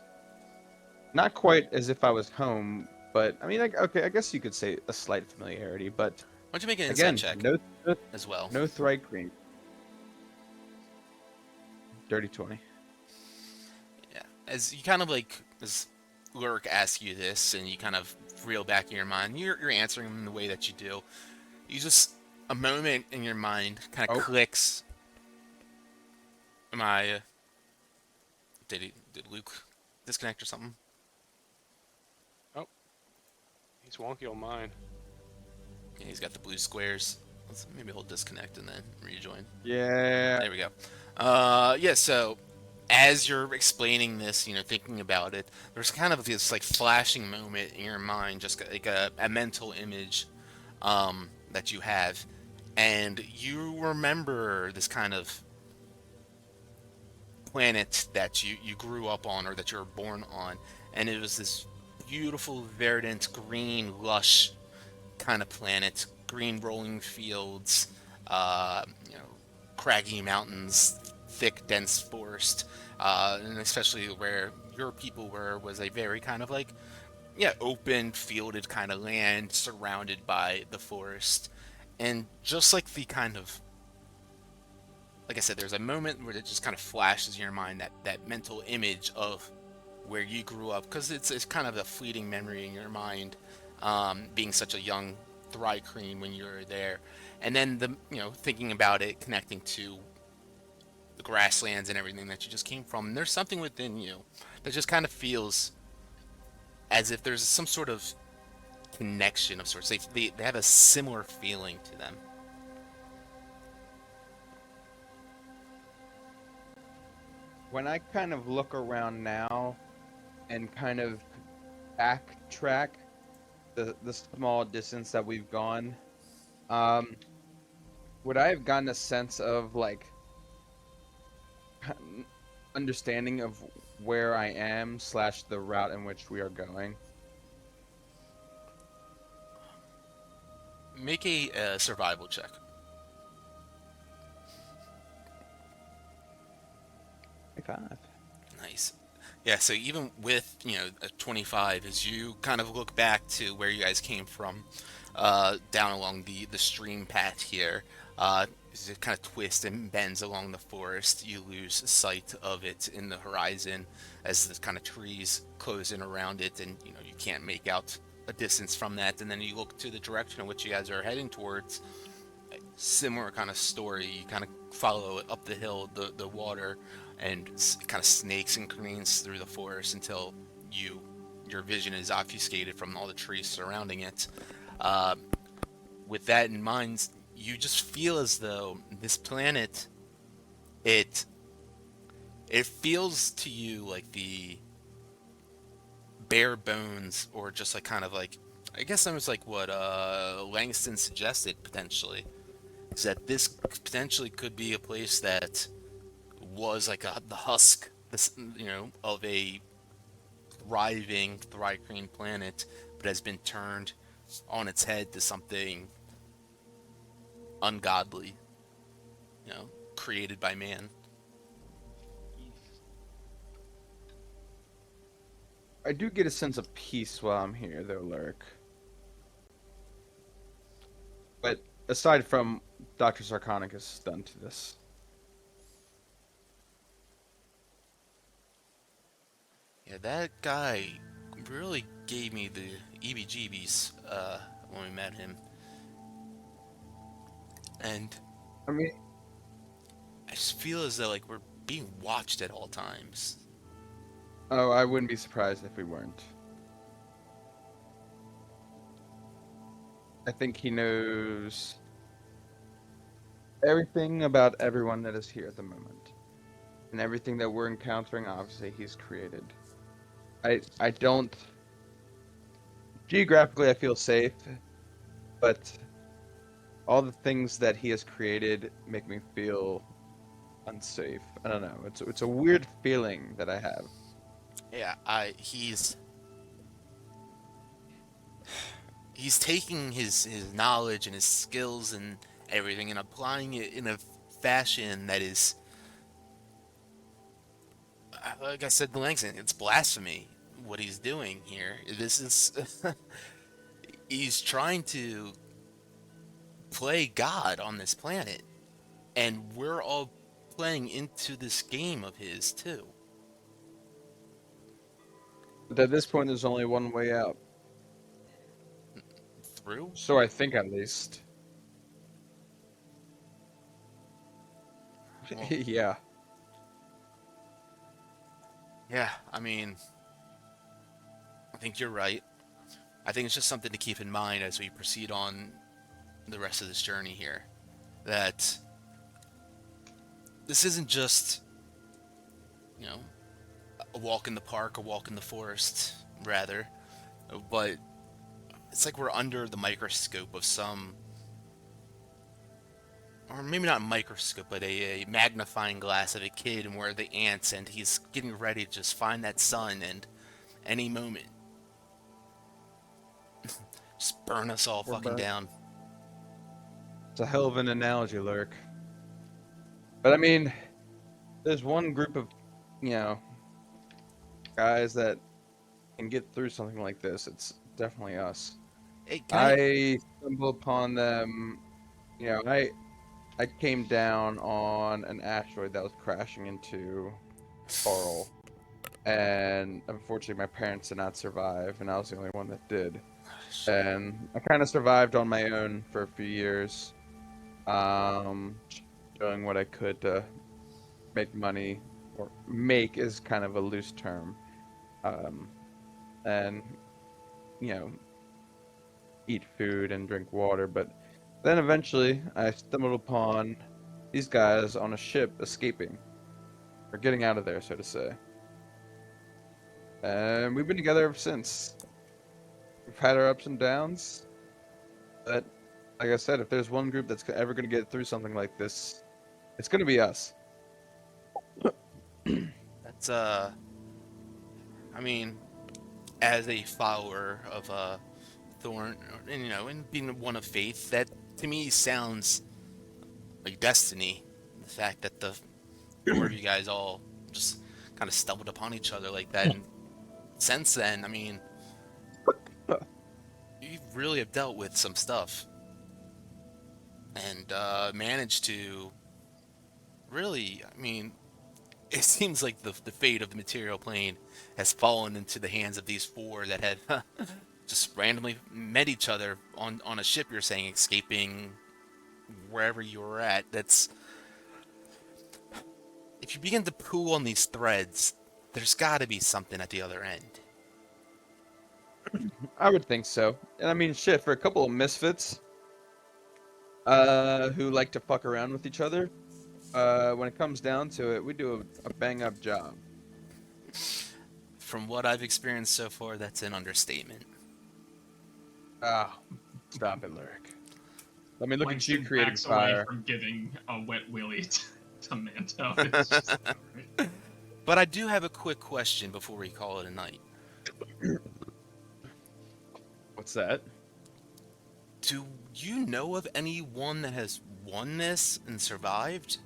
Not quite as if I was home, but I mean, like, okay, I guess you could say a slight familiarity, but Why don't you make an again, insight check no as well? Thrycreen. Dirty 20. Yeah, as you kind of like, as Lurk asks you this, and you kind of reel back in your mind, you're answering him in the way that you do. You just, a moment in your mind kind of clicks. Am I? Did Luke disconnect or something? He's wonky on mine. Yeah, he's got the blue squares. Maybe he'll disconnect and then rejoin. Yeah. There we go. Yeah, so as you're explaining this, thinking about it, there's kind of this like flashing moment in your mind, just like a mental image that you have, and you remember this kind of planet that you grew up on or that you were born on, and it was this beautiful, verdant, green, lush kind of planet, green rolling fields, uh, you know, craggy mountains, thick, dense forest, and especially where your people were was a very kind of like, yeah, open, fielded kind of land surrounded by the forest. And just like the kind of, like I said, there's a moment where it just kind of flashes in your mind that mental image of where you grew up, because it's kind of a fleeting memory in your mind, being such a young Thrycreen when you were there, and then thinking about it, connecting to the grasslands and everything that you just came from. And there's something within you that just kind of feels as if there's some sort of connection of sorts. They have a similar feeling to them. When I kind of look around now and kind of backtrack the small distance that we've gone, would I have gotten a sense of like understanding of where I am / the route in which we are going? Make a survival check. Nice. Yeah, so even with, a 25, as you kind of look back to where you guys came from, down along the stream path here, as it kind of twists and bends along the forest, you lose sight of it in the horizon as the kind of trees close in around it, and, you can't make out a distance from that. And then you look to the direction in which you guys are heading towards, similar kind of story. You kind of follow it up the hill, the water, and kind of snakes and careens through the forest until your vision is obfuscated from all the trees surrounding it. With that in mind, you just feel as though this planet, it feels to you like the bare bones, or just like kind of like, I guess that was like what Langston suggested potentially, is that this potentially could be a place that was like the husk, of a thriving Thrycreen planet, but has been turned on its head to something ungodly, created by man. I do get a sense of peace while I'm here, though, Lurk. But aside from Dr. Sarconicus done to this. Yeah, that guy really gave me the EBGBs when we met him. And I mean, I just feel as though like we're being watched at all times. oh, I wouldn't be surprised if we weren't. I think he knows everything about everyone that is here at the moment. And everything that we're encountering, obviously, he's created. I don't... Geographically, I feel safe, but all the things that he has created make me feel unsafe. I don't know. It's a weird feeling that I have. Yeah, he's taking his knowledge and his skills and everything and applying it in a fashion that is, like I said to Langston, it's blasphemy what he's doing here. This is he's trying to play God on this planet, and we're all playing into this game of his too. But at this point, there's only one way out. Through? So I think, at least. Well, yeah. Yeah, I mean, I think you're right. I think it's just something to keep in mind as we proceed on the rest of this journey here. That this isn't just you know, a walk in the park, a walk in the forest, rather. But it's like we're under the microscope of some, or maybe not a microscope, but a magnifying glass of a kid, and where the ants, and he's getting ready to just find that sun, and any moment, just burn us all We're fucking burnt. down. It's a hell of an analogy, Lurk. But I mean, there's one group of, you know, guys that can get through something like this. It's definitely us. Hey, can I? I stumbled upon them. You know, I came down on an asteroid that was crashing into Coral, and unfortunately, my parents did not survive, and I was the only one that did. And I kind of survived on my own for a few years, um, doing what I could to make money, or make is kind of a loose term, um, and you know, eat food and drink water. But then eventually, I stumbled upon these guys on a ship escaping, or getting out of there, so to say. And we've been together ever since. We've had our ups and downs, but like I said, if there's one group that's ever going to get through something like this, it's going to be us. That's I mean, as a follower of Thorn, and and being one of faith, that to me sounds like destiny. The fact that the four of you guys all just kind of stumbled upon each other like that, and since then, I mean, you really have dealt with some stuff, and managed to really, I mean, it seems like the fate of the material plane has fallen into the hands of these four that had just randomly met each other on a ship. You're saying escaping wherever you were at. That's, if you begin to pull on these threads, there's got to be something at the other end. I would think so. And I mean, shit, for a couple of misfits, who like to fuck around with each other, when it comes down to it, we do a bang-up job. From what I've experienced so far, that's an understatement. Ah, stop it, Lurk. Let me look at you Langston creating backs fire. away from giving a wet willy to Manto. It's just, But I do have a quick question before we call it a night. What's that? Do you know of anyone that has won this and survived?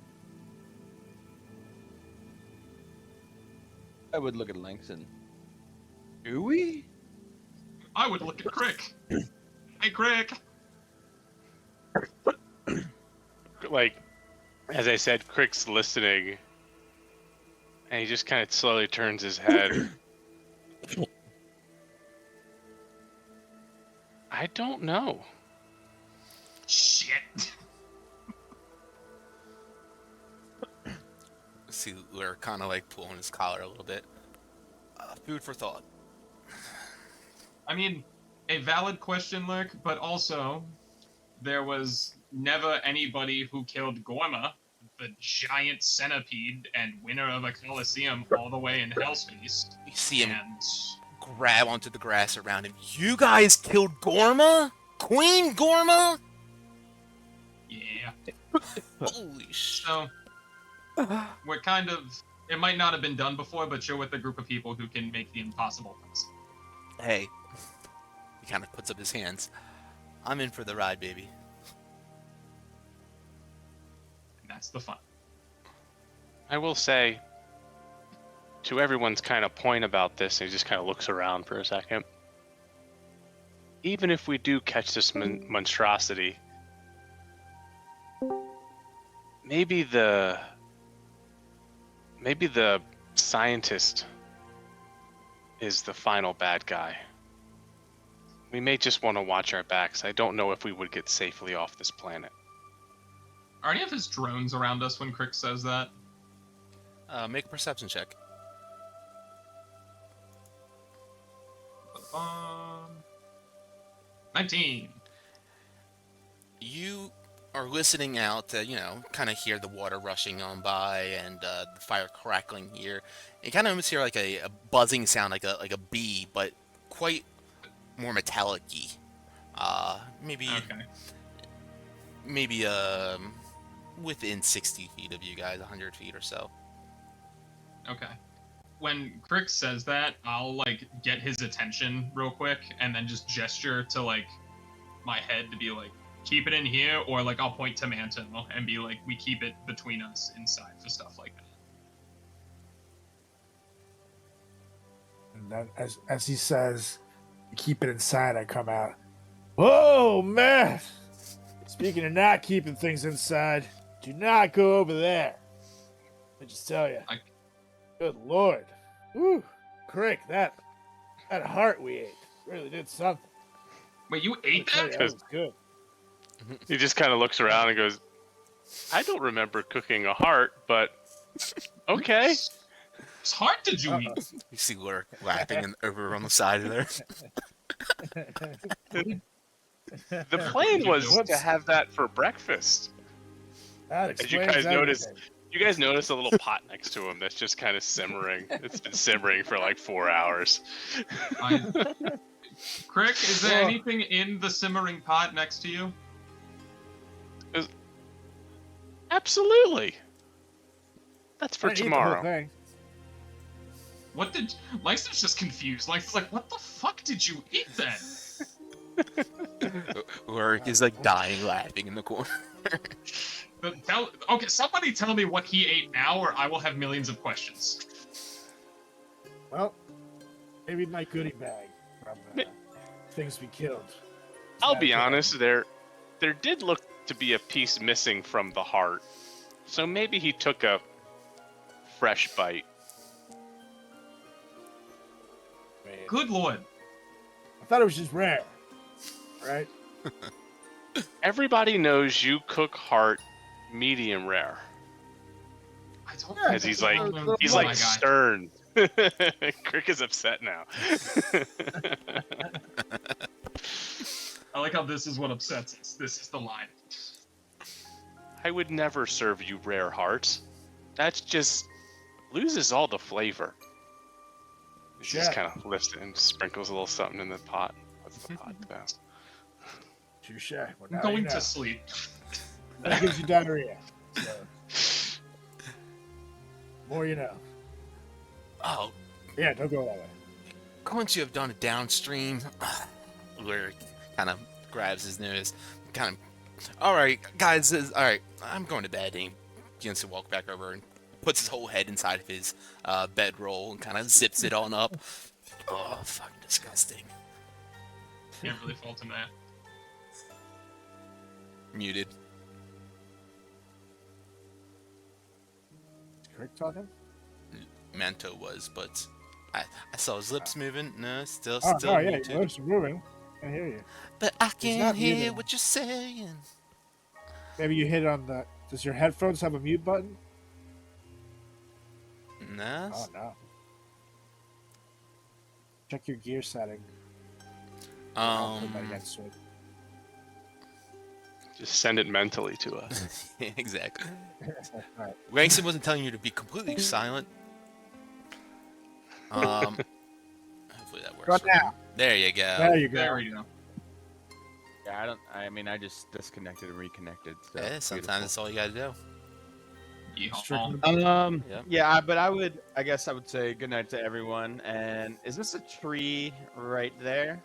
I would look at Langston. Do we? I would look at Crick. Hey, Crick. Like, as I said, Crick's listening, and he just kind of slowly turns his head. I don't know. Shit. See, we're kind of like pulling his collar a little bit. Food for thought. I mean, a valid question, Lurk, but also there was never anybody who killed Gorma, the giant centipede and winner of a Colosseum all the way in Hellspace. You see him And grab onto the grass around him. You guys killed Gorma? Queen Gorma? yeah. Holy shit. So we're kind of, it might not have been done before, but you're with a group of people who can make the impossible possible. Hey. He kind of puts up his hands. I'm in for the ride, baby. And that's the fun. I will say, to everyone's kind of point about this, and he just kind of looks around for a second. Even if we do catch this monstrosity, maybe the scientist is the final bad guy. We may just want to watch our backs. I don't know if we would get safely off this planet. Are any of his drones around us when Crick says that? Make a perception check. 19. You are listening out to, kind of hear the water rushing on by and the fire crackling here. You kind of almost hear like a buzzing sound, like a bee, but quite more metallic-y. Maybe Okay. maybe within 60 feet of you guys, 100 feet or so. Okay. When Crick says that, I'll like get his attention real quick and then just gesture to like my head to be like, keep it in here, or like I'll point to Manto and be like, we keep it between us inside for stuff like that. And then as he says, keep it inside, I come out. Whoa, man! Speaking of not keeping things inside, do not go over there. I just tell you. Good Lord. Woo! Crick, that heart we ate really did something. Wait, you ate I tell you, that? that was good. He just kind of looks around and goes, I don't remember cooking a heart, but okay. Whose heart did you eat? You see Lurk lapping over on the side of there. The plan was to have that for breakfast. That As you explains guys notice, everything. you guys notice a little pot next to him that's just kind of simmering. It's been simmering for like 4 hours. Crick, is there anything in the simmering pot next to you? Absolutely. That's for I didn't eat the whole tomorrow. thing. What did... Lyson's just confused. Lyson's like, what the fuck did you eat then? Lurk is like dying laughing in the corner. Okay, somebody tell me what he ate now, or I will have millions of questions. Well, maybe my goodie bag from things we killed. I'll be honest, there did look to be a piece missing from the heart. So maybe he took a fresh bite. Good lord. I thought it was just rare, right? Everybody knows you cook heart medium rare. I don't Yeah, Because he's like Oh he's my like God. stern. Crick is upset now. I like how this is what upsets us. This is the line. I would never serve you rare hearts. That's just loses all the flavor. He just kind of lifts it and sprinkles a little something in the pot. What's the pot about? Touche. Well, I'm now going you know. to sleep. That gives you diarrhea. So. More you know. Oh, Yeah, don't go that way. once you have done it downstream, Lurk kind of grabs his nose, kind of, all right, guys, all right, I'm going to bed. And he begins to walk back over and puts his whole head inside of his bedroll and kind of zips it on up. Oh, fucking disgusting. Can't really fault him there. Muted. Is Crick talking? Manto was, but I saw his lips moving. No, still Oh, yeah, muted. your lips are moving. I hear you. But I not can't hear muted. what you're saying. Maybe you hit on the... Does your headphones have a mute button? No. Oh, no. Check your gear setting. I'll put that against Sword. Just send it mentally to us. Exactly. Alright. Langston wasn't telling you to be completely silent. Hopefully that works. Go for you. now. There you go. There you go. There we go. Yeah, I just disconnected and reconnected. So Yeah, sometimes that's all you gotta do. Yeehaw. Yep. Yeah, but I guess I would say good night to everyone. And is this a tree right there?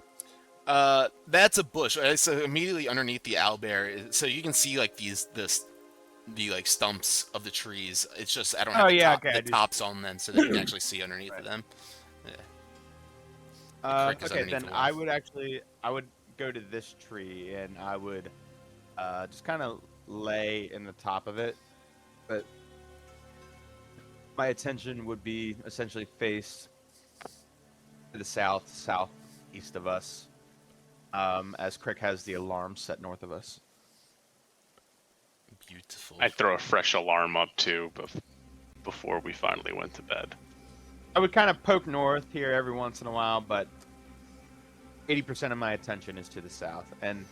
That's a bush. So immediately underneath the owlbear, so you can see like the like stumps of the trees. It's just I don't have the tops on them, so that you can actually see underneath of them. Yeah. Crick is Okay, underneath then the I wall. would go to this tree and I would just kind of lay in the top of it, but my attention would be essentially face to the southeast of us, as Crick has the alarm set north of us. Beautiful. I'd throw a fresh alarm up too, before we finally went to bed. I would kind of poke north here every once in a while, but 80% of my attention is to the south. And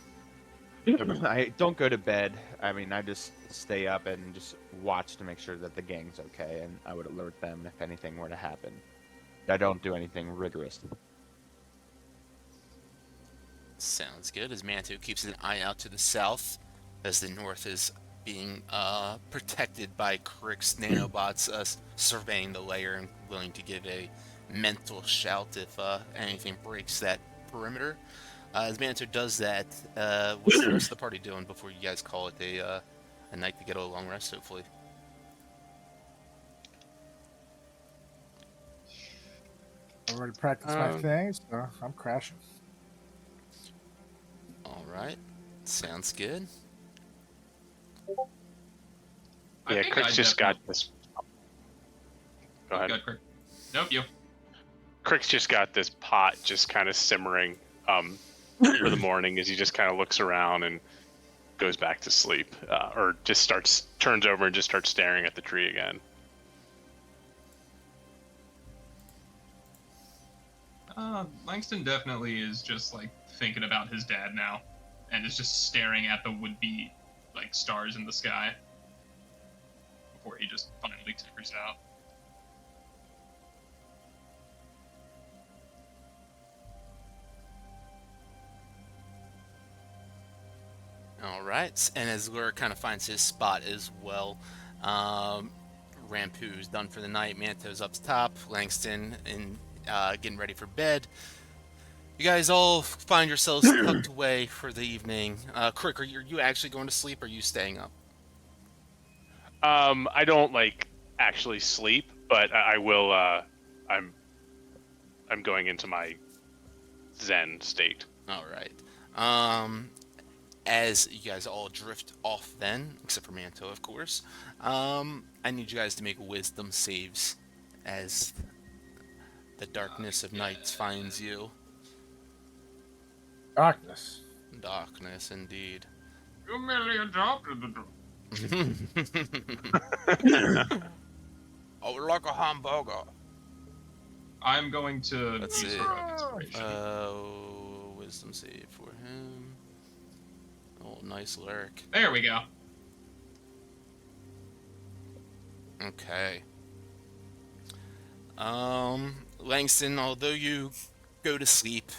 I don't go to bed. I mean, I just stay up and just watch to make sure that the gang's okay, and I would alert them if anything were to happen. I don't do anything rigorous. Sounds good. As Manto keeps an eye out to the south, as the north is being protected by Crick's nanobots surveying the layer and willing to give a mental shout if anything breaks that perimeter. As Manto does that, what's the rest of the party doing before you guys call it a night to get a long rest, hopefully? I've already practiced my things, so I'm crashing. All right. Sounds good. Yeah, Crick's just got this. Go ahead. Good, Crick. Nope, you. Crick's just got this pot just kind of simmering for the morning as he just kind of looks around and goes back to sleep, or just turns over and just starts staring at the tree again. Langston definitely is just like thinking about his dad now, and is just staring at the would-be like stars in the sky before he just finally figures out. All right, and as Lure kind of finds his spot as well, Rampu's done for the night. Manto's up top. Langston and getting ready for bed. You guys all find yourselves tucked away for the evening. Crick, are you actually going to sleep, or are you staying up? I don't actually sleep, but I will. I'm going into my Zen state. All right. As you guys all drift off then, except for Manto, of course, I need you guys to make wisdom saves as the darkness of night finds you. Darkness. Darkness, indeed. You merely adopted the I would like a hamburger. I'm going to Let's use see. heroic inspiration. Wisdom save for him. Oh, nice lurk. There we go. Okay. Langston, although you go to sleep,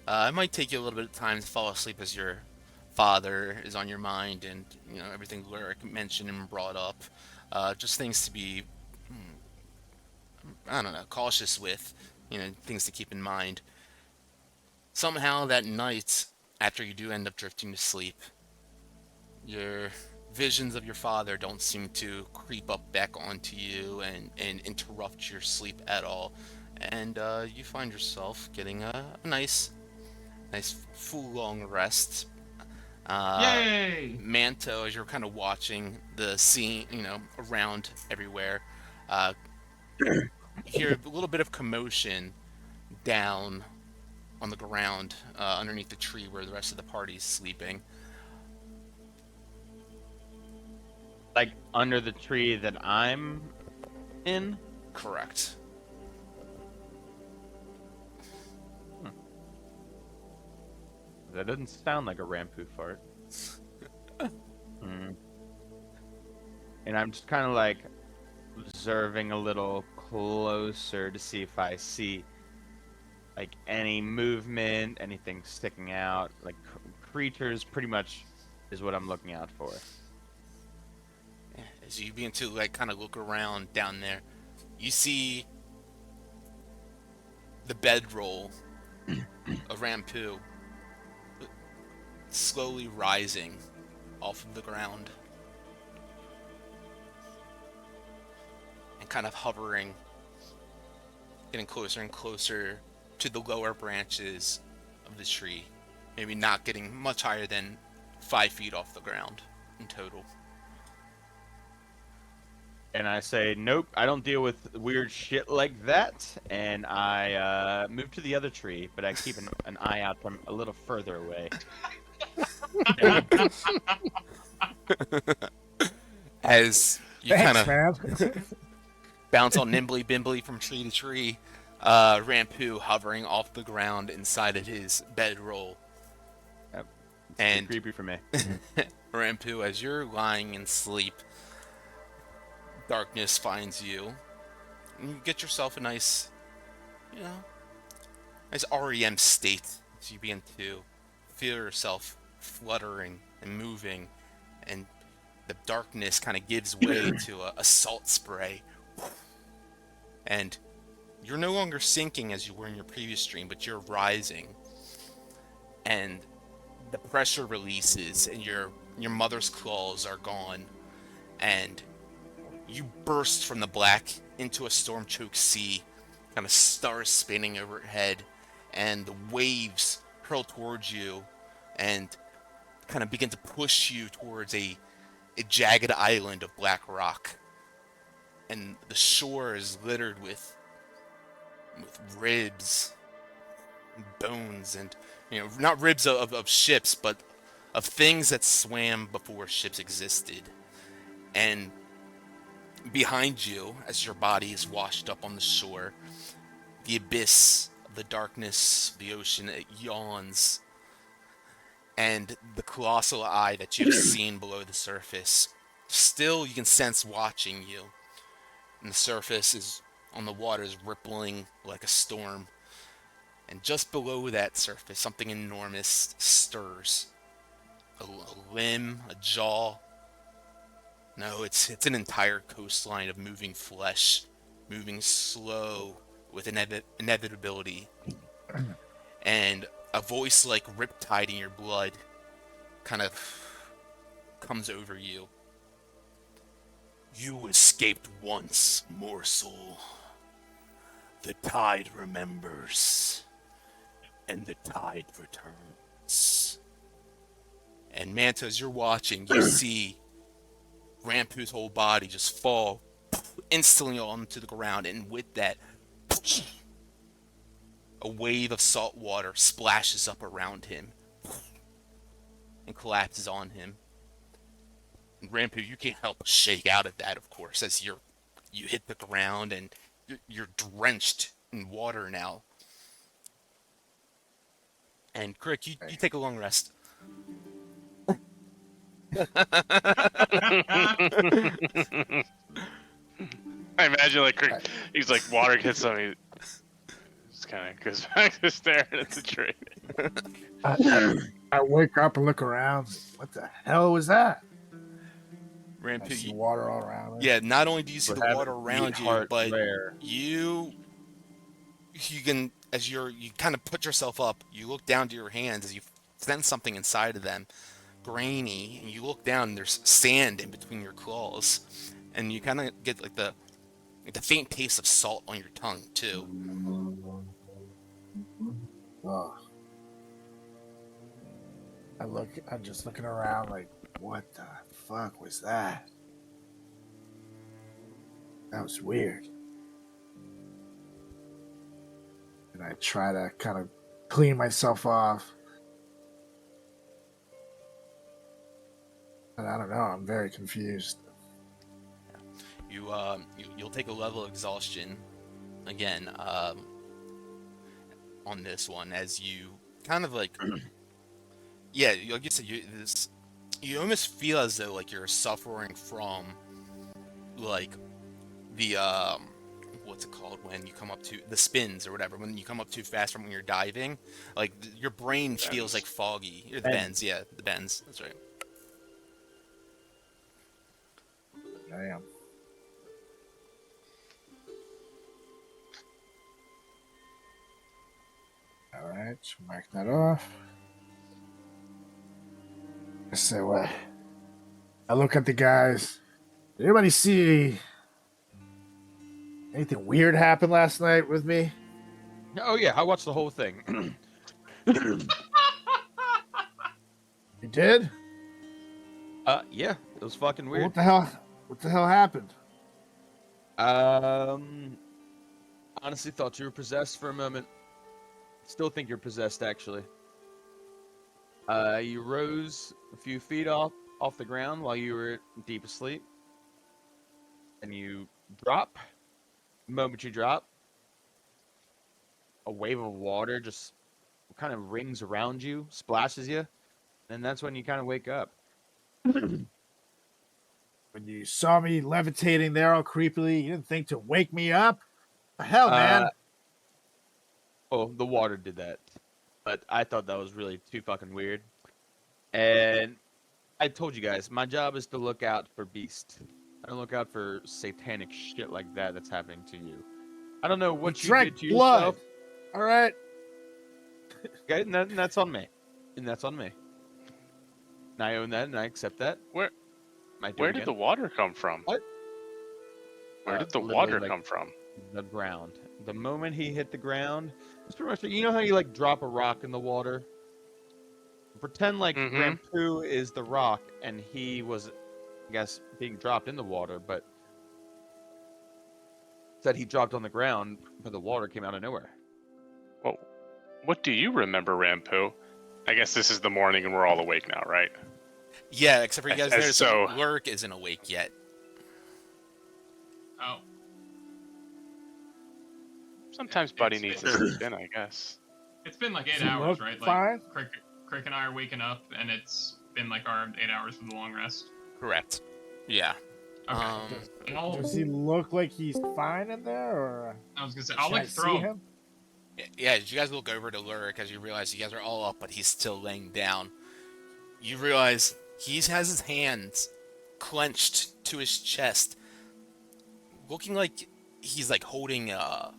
it might take you a little bit of time to fall asleep as your father is on your mind, and everything Lyric mentioned and brought up. Just things to be, I don't know, cautious with. Things to keep in mind. Somehow that night, after you do end up drifting to sleep, your visions of your father don't seem to creep up back onto you and interrupt your sleep at all. And you find yourself getting a nice full long rest. Yay! Manto, as you're kind of watching the scene, around everywhere, you hear a little bit of commotion down on the ground underneath the tree where the rest of the party's sleeping. Like under the tree that I'm in? Correct. That doesn't sound like a Rampu fart. And I'm just kind of like observing a little closer to see if I see like any movement, anything sticking out, like creatures pretty much is what I'm looking out for. As you begin to kind of look around down there, you see the bedroll of Rampu slowly rising off of the ground and kind of hovering, getting closer and closer to the lower branches of the tree, maybe not getting much higher than 5 feet off the ground in total. And I say, nope, I don't deal with weird shit like that. And I move to the other tree, but I keep an eye out from a little further away. As you Thanks, kind of man. bounce all nimbly bimbly from tree to tree, Rampu hovering off the ground inside of his bedroll. Too And creepy for me. Rampu, as you're lying in sleep, darkness finds you, and you get yourself a nice, you know, nice REM state as you begin to feel yourself fluttering and moving, and the darkness kind of gives way to a salt spray, and you're no longer sinking as you were in your previous stream, but you're rising, and the pressure releases, and your mother's claws are gone, and you burst from the black into a storm-choked sea, kind of stars spinning overhead, and the waves hurl towards you and kind of begin to push you towards a jagged island of black rock. And the shore is littered with ribs, bones, and, not ribs of ships, but of things that swam before ships existed. And behind you, as your body is washed up on the shore, the abyss of the darkness, the ocean, it yawns, and the colossal eye that you've seen below the surface, still you can sense watching you. And the surface is on the water is rippling like a storm. And just below that surface, something enormous stirs. A limb, a jaw. No, it's an entire coastline of moving flesh, moving slow with inevitability. And a voice like riptide in your blood kind of comes over you. You escaped once, morsel. The tide remembers, and the tide returns. And Manta, as you're watching, you see Rampu's whole body just fall instantly onto the ground, and with that, a wave of salt water splashes up around him and collapses on him. And Rampu, you can't help but shake out at that, of course, as you hit the ground and you're drenched in water now. And Crick, you take a long rest. I imagine like he's like water hits him. He just kind of goes back to staring at the tree. I wake up and look around. What the hell was that? I Rampu, see water all around me. yeah, not only do you see We're the having water around you, heart but rare. you can, as you kind of put yourself up, you look down to your hands as you sense something inside of them, grainy, and you look down and there's sand in between your claws, and you kind of get like the faint taste of salt on your tongue too. Oh. I'm just looking around like, what the fuck was that? That was weird. And I try to kind of clean myself off. And I don't know, I'm very confused. You'll take a level of exhaustion again on this one, as you kind of like yeah, like you said, you almost feel as though like you're suffering from like the what's it called when you come up to the spins or whatever, when you come up too fast from when you're diving, like your brain feels like foggy. Or the bends, yeah, the bends. That's right. Damn. All right, mark that off. I say what? I look at the guys. Did anybody see anything weird happen last night with me? Oh yeah, I watched the whole thing. You did? Yeah, it was fucking Well, weird. what the hell? What the hell happened? Honestly thought you were possessed for a moment. Still think you're possessed, actually. You rose a few feet off the ground while you were deep asleep. And you drop. The moment you drop, a wave of water just kind of rings around you, splashes you, And that's when you kind of wake up. When you saw me levitating there all creepily, you didn't think to wake me up? The hell, man. Oh, the water did that. But I thought that was really too fucking weird. And I told you guys, my job is to look out for beasts. I don't look out for satanic shit like that that's happening to you. I don't know what you drank did to blood. yourself. All right. Okay, and that's on me. And that's on me. And I own that and I accept that. Where Might do where it did again. the water come from? What? Where did the Literally, water like, come from? The ground. The moment he hit the ground, it's pretty much, you know how you like drop a rock in the water? Pretend like Mhm. Rampu is the rock and he was, I guess, being dropped in the water, but said he dropped on the ground, but the water came out of nowhere. Well, what do you remember, Rampu? I guess this is the morning and we're all awake now, right? Yeah, except for you guys As there, so- so Lurk isn't awake yet. Oh, Sometimes Buddy It's- needs to sleep in, I guess. it's been like 8 Does he hours, look right? fine? Like Crick and I are waking up, and it's been like our 8 hours for the long rest. Correct. Yeah. Okay. I'll- Does he look like he's fine in there, or I was gonna say I'll should I like see throw. him? Yeah, as you guys look over to Lurk, as you realize you guys are all up, but he's still laying down. You realize he has his hands clenched to his chest, looking like he's like holding a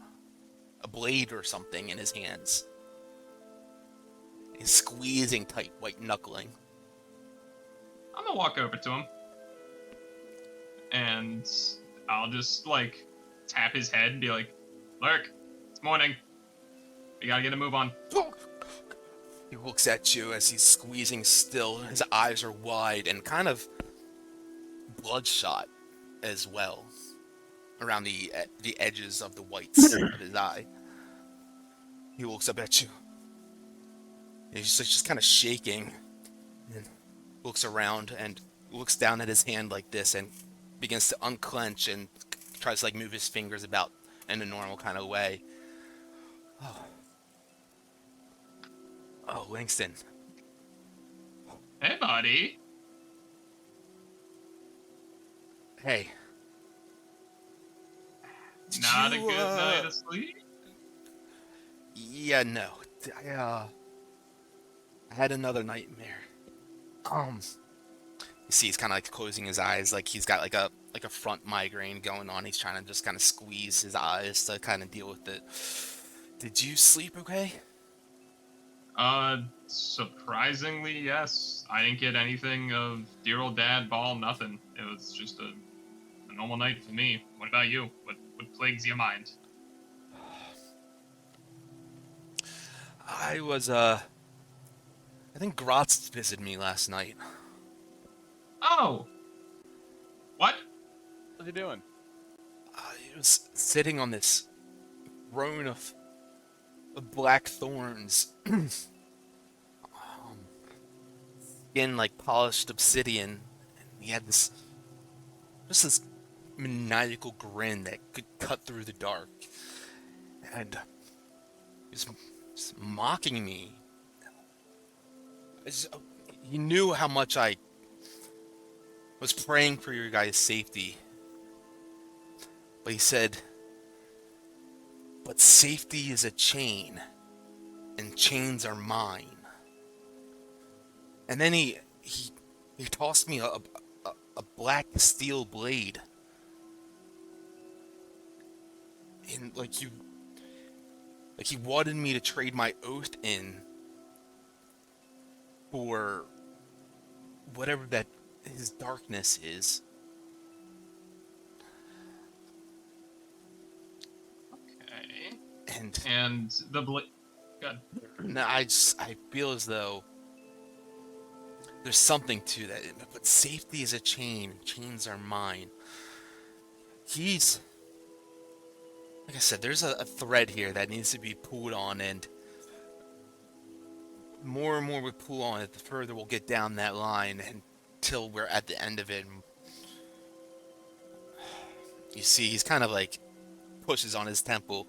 blade or something in his hands. He's squeezing tight, white knuckling. I'm gonna walk over to him, and I'll just like tap his head and be like, "Lurk, it's morning. You gotta get a move on." He looks at you as he's squeezing still. His eyes are wide and kind of bloodshot as well, around the edges of the whites of his eye. He looks up at you. He's just kind of shaking, and looks around and looks down at his hand like this and begins to unclench and tries to like move his fingers about in a normal kind of way. Oh, Langston. Hey, buddy. Hey. Did Not you, a good night of sleep. Yeah, no. I had another nightmare. You see, he's kind of like closing his eyes, like he's got like a front migraine going on. He's trying to just kind of squeeze his eyes to kind of deal with it. Did you sleep okay? Surprisingly, yes. I didn't get anything of dear old dad, ball, nothing. It was just a normal night for me. What about you? What plagues your mind? I think Gratz visited me last night. Oh! What? What's he doing? He was sitting on this throne of black thorns. Skin like polished obsidian. And he had this maniacal grin that could cut through the dark. And he was just mocking me. He knew how much I was praying for your guys' safety. But he said, "But safety is a chain, and chains are mine." And then he tossed me a black steel blade. And like he wanted me to trade my oath in for whatever that his darkness is. Okay. And the God. now I feel as though there's something to that. But safety is a chain. Chains are mine. Like I said, there's a thread here that needs to be pulled on, and more and more we pull on it, the further we'll get down that line until we're at the end of it. And you see, he's kind of like pushes on his temple.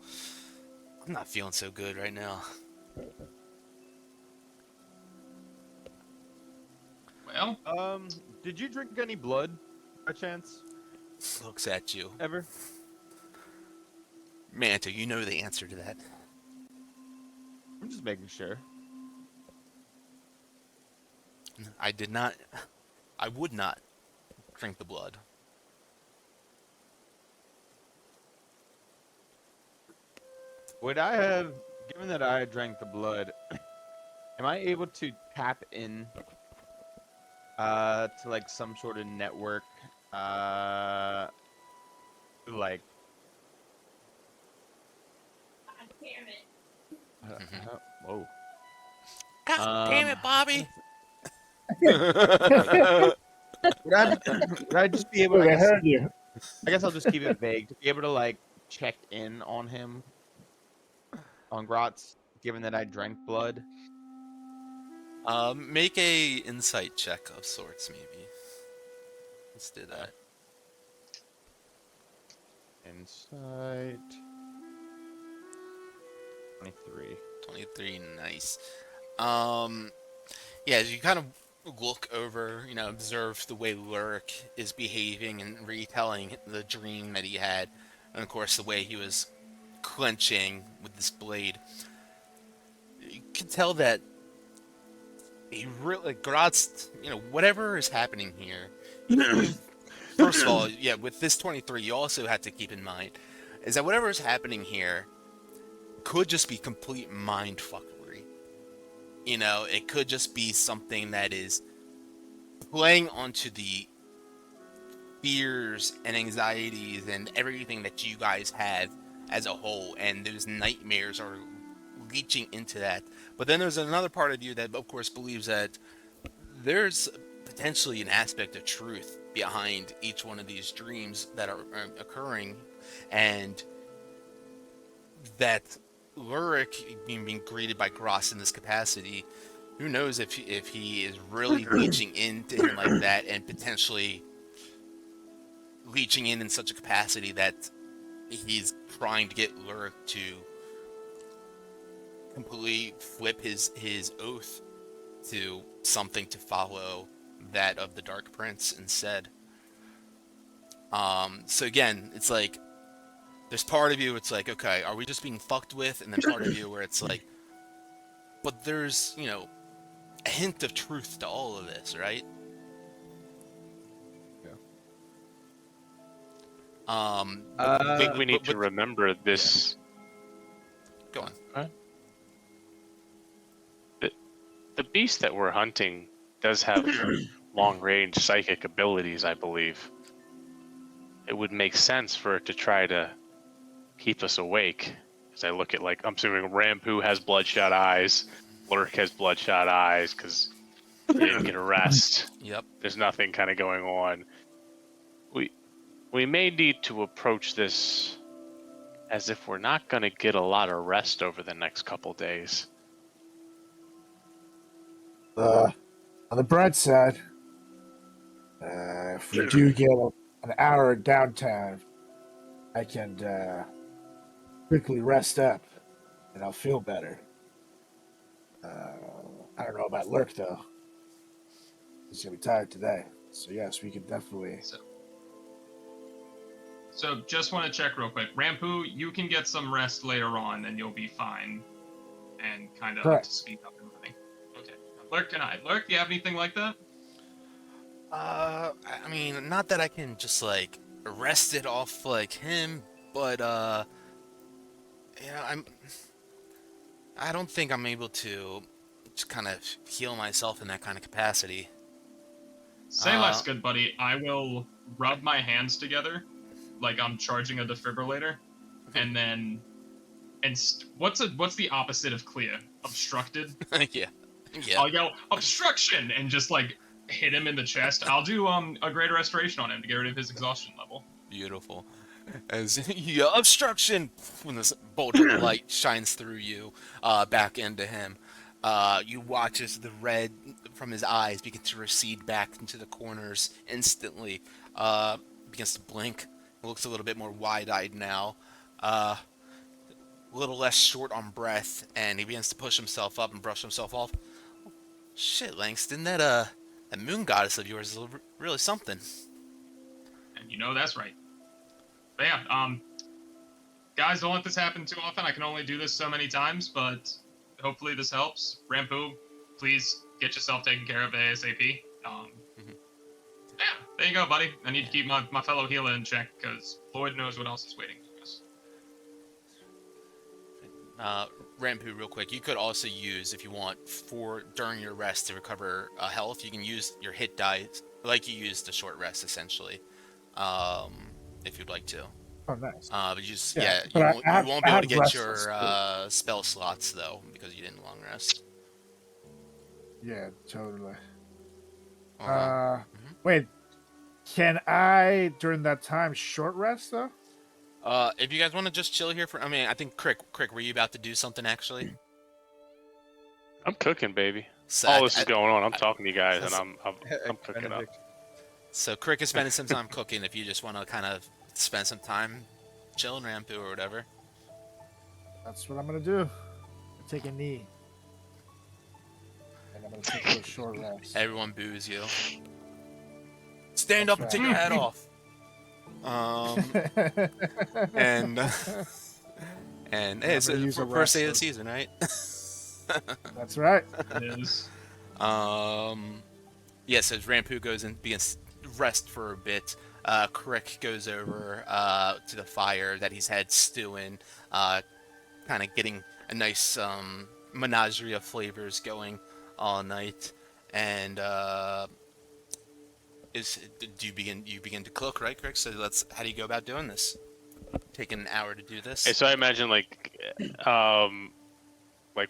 I'm not feeling so good right now. Well, Did you drink any blood by chance? Looks at you. Ever? Manta, you know the answer to that. I'm just making sure. I did not. I would not drink the blood. Would I have, given that I drank the blood, am I able to tap in to like some sort of network? Like. Whoa. God damn it, Bobby! Would I just be able Look, to, I heard you. I guess I'll just keep it vague, to be able to like check in on him, on Grotz, given that I drank blood? Make a insight check of sorts, maybe. Let's do that. Insight. 23. 23, nice. Yeah, as you kind of look over, observe the way Lurk is behaving and retelling the dream that he had, and of course the way he was clenching with this blade. You can tell that he really, Graz, whatever is happening here. First of all, yeah, with this 23, you also have to keep in mind is that whatever is happening here could just be complete mind fuckery. It could just be something that is playing onto the fears and anxieties and everything that you guys have as a whole, and those nightmares are leaching into that. But then there's another part of you that, of course, believes that there's potentially an aspect of truth behind each one of these dreams that are occurring, and that Lurik being greeted by Gross in this capacity, who knows if he is really leeching into him like that, and potentially leeching in such a capacity that he's trying to get Lurik to completely flip his oath to something to follow that of the Dark Prince instead. So again, it's like there's part of you, it's like, okay, are we just being fucked with? And then part of you where it's like, but there's, a hint of truth to all of this, right? I think we need to remember this. Go on. Huh? The beast that we're hunting does have long-range psychic abilities, I believe. It would make sense for it to try to keep us awake. As I look at, I'm assuming Rampu has bloodshot eyes, Lurk has bloodshot eyes because he didn't get a rest. Yep. There's nothing kind of going on. We may need to approach this as if we're not going to get a lot of rest over the next couple days. On the bright side, if we do get an hour of downtime, I can quickly rest up, and I'll feel better. I don't know about Lurk, though. He's going to be tired today. So, yes, we could definitely... So just want to check real quick. Rampu, you can get some rest later on, and you'll be fine. And kind of Correct. to speed up and running. Okay. Lurk and I. Lurk, do you have anything like that? I mean, not that I can just arrest it off him, but I don't think I'm able to just kind of heal myself in that kind of capacity. Say less, good buddy. I will rub my hands together, like I'm charging a defibrillator, and then, what's the opposite of clear? Obstructed. Yeah. I'll yell obstruction and just hit him in the chest. I'll do a greater restoration on him to get rid of his exhaustion level. Beautiful. As obstruction, when this bolt of light shines through you, back into him, you watch as the red from his eyes begin to recede back into the corners instantly. Begins to blink. He looks a little bit more wide-eyed now. A little less short on breath, and he begins to push himself up and brush himself off. Shit, Langston, that That moon goddess of yours is really something. And you know that's right. But yeah, guys, don't let this happen too often. I can only do this so many times, but hopefully this helps. Rampu, please get yourself taken care of ASAP. Mhm. Yeah, there you go, buddy. I need to keep my fellow healer in check, because Lloyd knows what else is waiting for us. Rampu, real quick, you could also use, if you want, during your rest to recover health, you can use your hit die like you used the short rest, essentially, if you'd like to. Oh, nice. But you just, Yeah, you but won't, you won't be I able have to get restless, your spell slots, though, because you didn't long rest. Yeah, totally. Mhm. Wait, can I during that time short rest though? If you guys want to just chill here I mean, I think Crick, were you about to do something, actually? I'm cooking, baby. So All this is going on. I'm I- talking to you guys, and that's- I'm cooking up. So Crick is spending some time cooking. If you just want to kind of spend some time chilling, Rampu or whatever. That's what I'm gonna do. Take a knee, and I'm gonna take a little short rest. Everyone boos you. Stand That's up and take your hat off. And and hey, it's I'm gonna use a first day of the restless. season, right? That's right. It is. Yes, as Rampu goes and begins rest for a bit, Crick goes over to the fire that he's had stewing, kind of getting a nice menagerie of flavors going all night. And do you begin to cook, right, Crick? So how do you go about doing this? Take an hour to do this. Hey, so I imagine like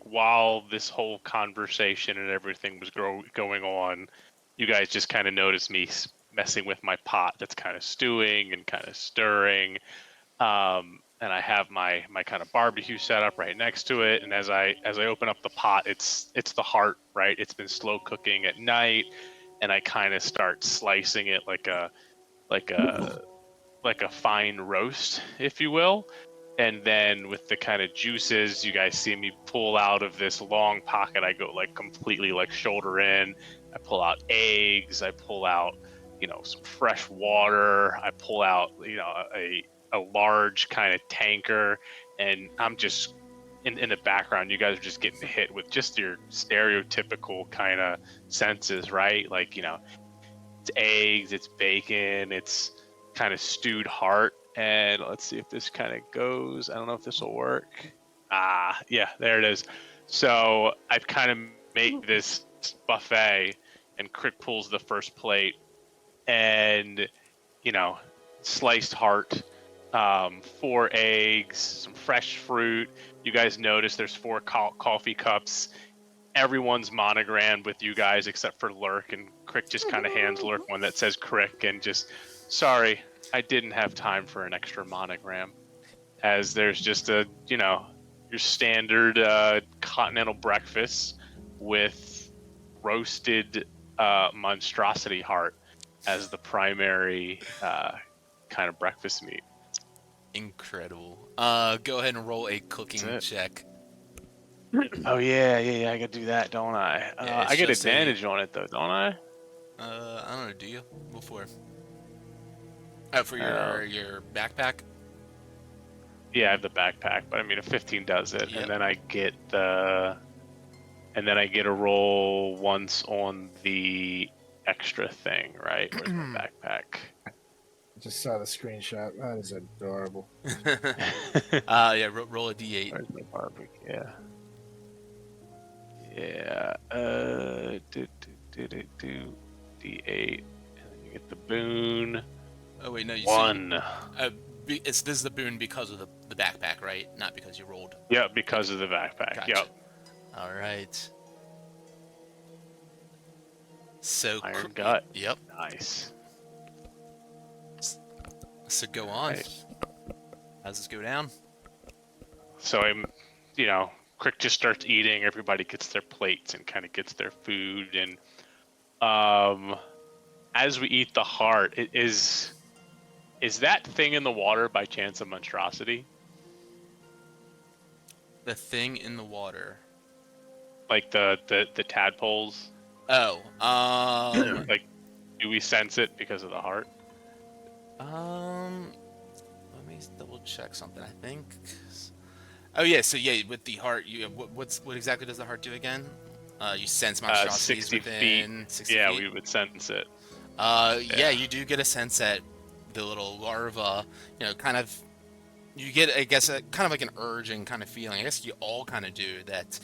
while this whole conversation and everything was going on, you guys just kind of noticed me messing with my pot that's kind of stewing and kind of stirring. And I have my kind of barbecue set up right next to it. And as I open up the pot, it's the heart, right? It's been slow cooking at night, and I kind of start slicing it like a fine roast, if you will. And then with the kind of juices, you guys see me pull out of this long pocket. I go like completely like shoulder in. I pull out eggs. I pull out, some fresh water. I pull out, a large kind of tanker. And I'm just in the background. You guys are just getting hit with just your stereotypical kind of senses, right? Like, it's eggs, it's bacon, it's kind of stewed heart. And let's see if this kind of goes. I don't know if this will work. Yeah, there it is. So I've kind of made this buffet, and Crick pulls the first plate, and sliced heart, 4 eggs, some fresh fruit. You guys notice there's 4 coffee cups. Everyone's monogrammed with you guys except for Lurk, and Crick just kind of hands Lurk one that says Crick, and just, sorry, I didn't have time for an extra monogram, as there's just your standard continental breakfast with roasted monstrosity heart as the primary kind of breakfast meat. Incredible. Go ahead and roll a cooking check. Oh yeah, I gotta do that, don't I? Yeah, I get just advantage on it though, don't I? I don't know. Do you? Before. Oh, for your backpack. Yeah, I have the backpack, but I mean, a 15 does it, Yep. and then I get a roll once on the extra thing, right? Where's my backpack? I just saw the screenshot. That is adorable. Yeah. Roll a d8. Where's my barbecue? Yeah. D8, and then you get the boon. Oh wait, no. You 1. this is the boon because of the backpack, right? Not because you rolled. Yeah, because of the backpack. Gotcha. Yep. All right. So Iron gut. Yep. Nice. So go on. Right. How's this go down? So I'm, Crick just starts eating. Everybody gets their plates and kind of gets their food. And as we eat the heart, is that thing in the water by chance a monstrosity? The thing in the water. Like the tadpoles? Oh, Like, do we sense it because of the heart? let me double check something. I think. Oh yeah, so yeah, with the heart, what exactly does the heart do again? You sense monstrosities 60 feet. within 60 Yeah, feet. we would sense it. Yeah, you do get a sense that the little larva, kind of, you get, I guess, kind of like an urging kind of feeling. I guess you all kind of do that.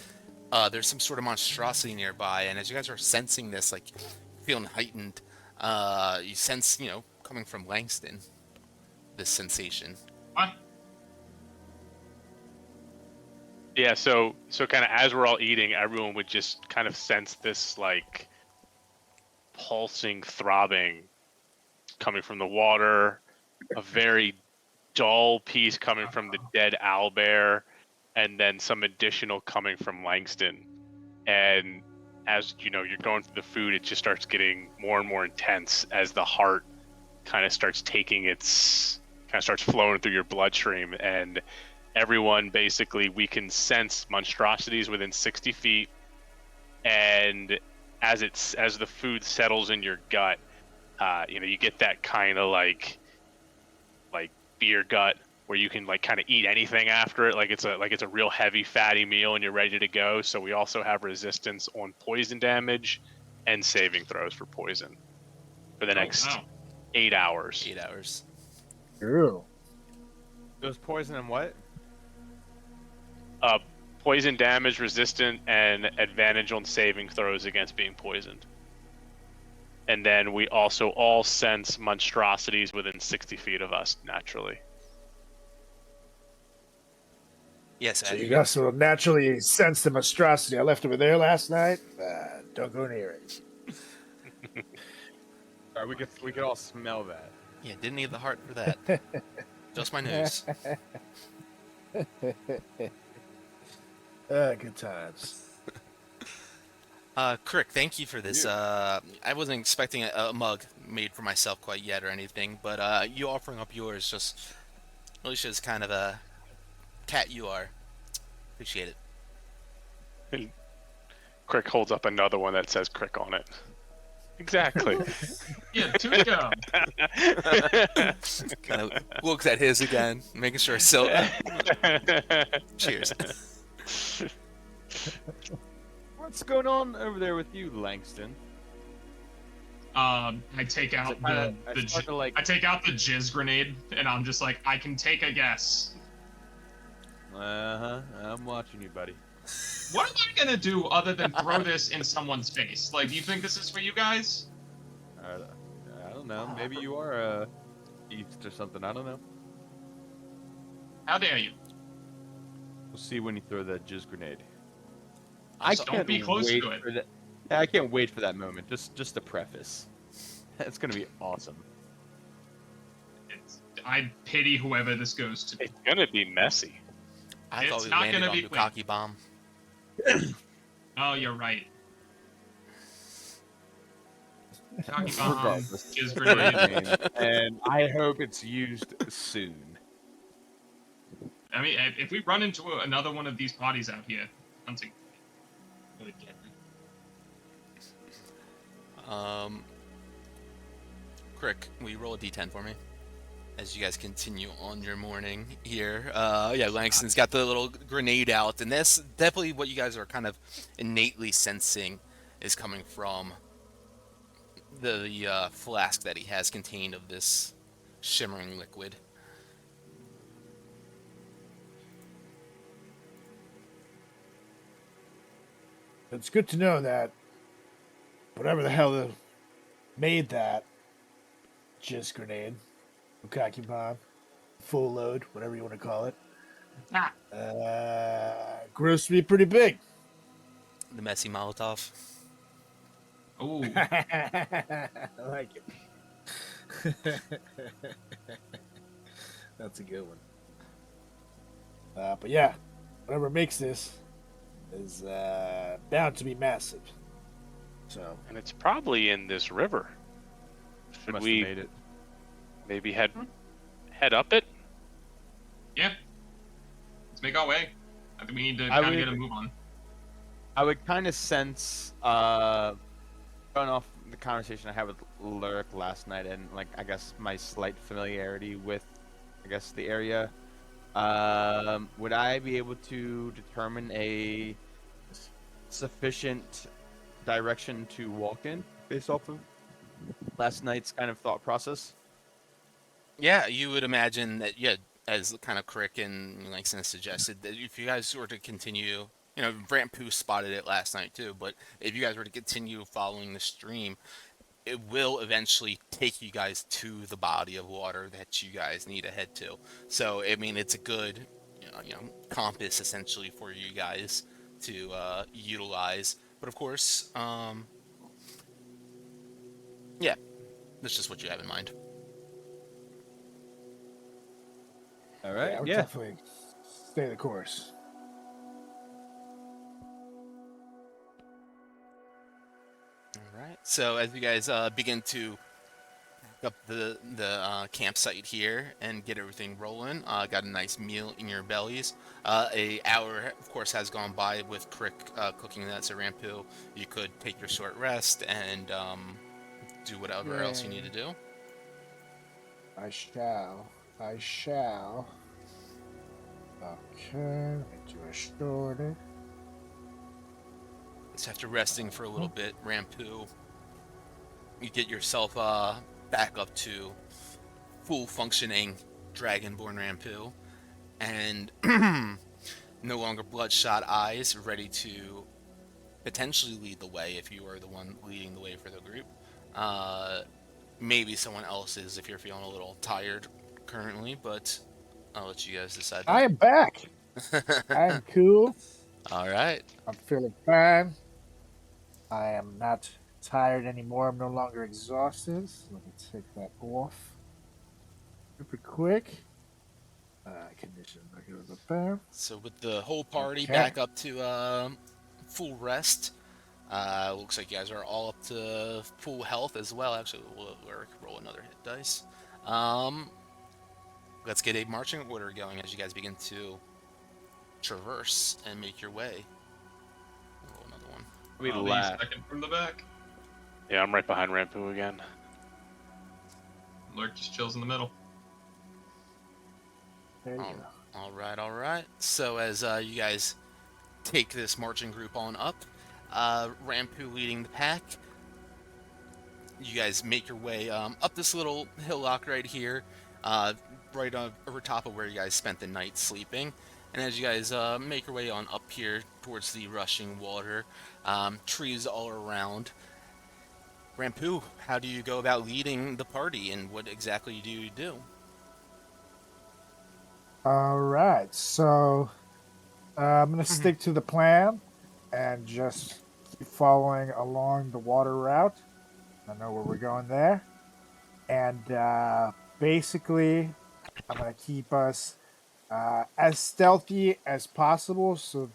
There's some sort of monstrosity nearby, and as you guys are sensing this, like, feeling heightened, you sense, coming from Langston, this sensation. What? Yeah, so kind of as we're all eating, everyone would just kind of sense this like pulsing, throbbing coming from the water, a very dull piece coming from the dead owlbear, and then some additional coming from Langston. And as you're going through the food, it just starts getting more and more intense as the heart kind of starts flowing through your bloodstream, and everyone basically, we can sense monstrosities within 60 feet, and as the food settles in your gut, you get that kind of like beer gut where you can like kind of eat anything after it, like it's a real heavy fatty meal and you're ready to go. So we also have resistance on poison damage and saving throws for poison for the next 8 hours. 8 hours. True. It was poison and what? Poison damage resistant and advantage on saving throws against being poisoned. And then we also all sense monstrosities within 60 feet of us naturally. Yes, So you guys will naturally sense the monstrosity. I left over there last night. Don't go near it. All right, we could all smell that. Yeah, didn't need the heart for that. Just my nose. Good times. Crick, thank you for this. I wasn't expecting a mug made for myself quite yet or anything, but you offering up yours just really shows kind of a cat you are. Appreciate it. Crick holds up another one that says Crick on it. Exactly. Yeah, two to go. Kind of looks at his again, making sure it's still. Cheers. What's going on over there with you, Langston? I take out I start to, like- I take out the jizz grenade, and I'm just like, I can take a guess. I'm watching you, buddy. What am I gonna do other than throw this in someone's face? Like, do you think this is for you guys? I don't know. Maybe you are East or something. I don't know. How dare you? We'll see when you throw that jizz grenade. Just don't be close to it. For that. I can't wait for that moment. Just to preface, it's gonna be awesome. I pity whoever this goes to. It's gonna be messy. I It's thought we not landed gonna on be Bukkake Bomb. Oh, you're right. Talking bomb, jizz grenade. And I hope it's used soon. I mean, if we run into another one of these bodies out here, hunting, it would get me. Crick, will you roll a d10 for me? As you guys continue on your morning here. Yeah, Langston's got the little grenade out, and that's definitely what you guys are kind of innately sensing is coming from the flask that he has contained of this shimmering liquid. It's good to know that whatever the hell made that jizz grenade, bukkake bomb, full load, whatever you want to call it, grows to be pretty big. The messy Molotov. Ooh, I like it. That's a good one. But yeah, whatever makes this is bound to be massive. So, And it's probably in this river. Should Must we have made it. maybe head up it? yeah. Let's make our way. I think we need to I kind of would- get a move on. I would kind of sense going off the conversation I had with Lyric last night, and like I guess my slight familiarity with, I guess, the area, would I be able to determine a sufficient direction to walk in based off of last night's kind of thought process? Yeah, you would imagine that, yeah, as kind of Crick and Langston suggested, that if you guys were to continue, Rampu spotted it last night too, but if you guys were to continue following the stream, it will eventually take you guys to the body of water that you guys need to head to. So, I mean, it's a good, compass essentially for you guys to utilize. But of course, yeah, that's just what you have in mind. All right. I would Yeah. definitely stay the course. All right. So as you guys begin to up the campsite here and get everything rolling. Got a nice meal in your bellies. A hour, of course, has gone by with Crick cooking that. So Rampu, you could take your short rest and do whatever else you need to do. I shall. Okay, let me do a shorter. So after resting for a little bit, Rampu, you get yourself back up to full functioning Dragonborn Rampu, and no longer bloodshot eyes, ready to potentially lead the way if you are the one leading the way for the group. Maybe someone else is if you're feeling a little tired currently, but I'll let you guys decide. I am back. I am cool. All right. I'm feeling fine. I am not tired anymore. I'm no longer exhausted. So let me take that off super quick. Condition back over the bar. So with the whole party Okay. back up to full rest, looks like you guys are all up to full health as well. Actually, we'll roll another hit dice. Let's get a marching order going as you guys begin to traverse and make your way. Roll another one. We I'll be laugh. second from the back. Yeah, I'm right behind Rampu again. Lurk just chills in the middle. There you go. All right. So as you guys take this marching group on up, Rampu leading the pack, you guys make your way up this little hillock right here, right over top of where you guys spent the night sleeping. And as you guys make your way on up here towards the rushing water, trees all around. Rampu, how do you go about leading the party, and what exactly do you do? All right, so I'm gonna stick to the plan and just keep following along the water route. I know where we're going there, and basically, I'm gonna keep us as stealthy as possible, so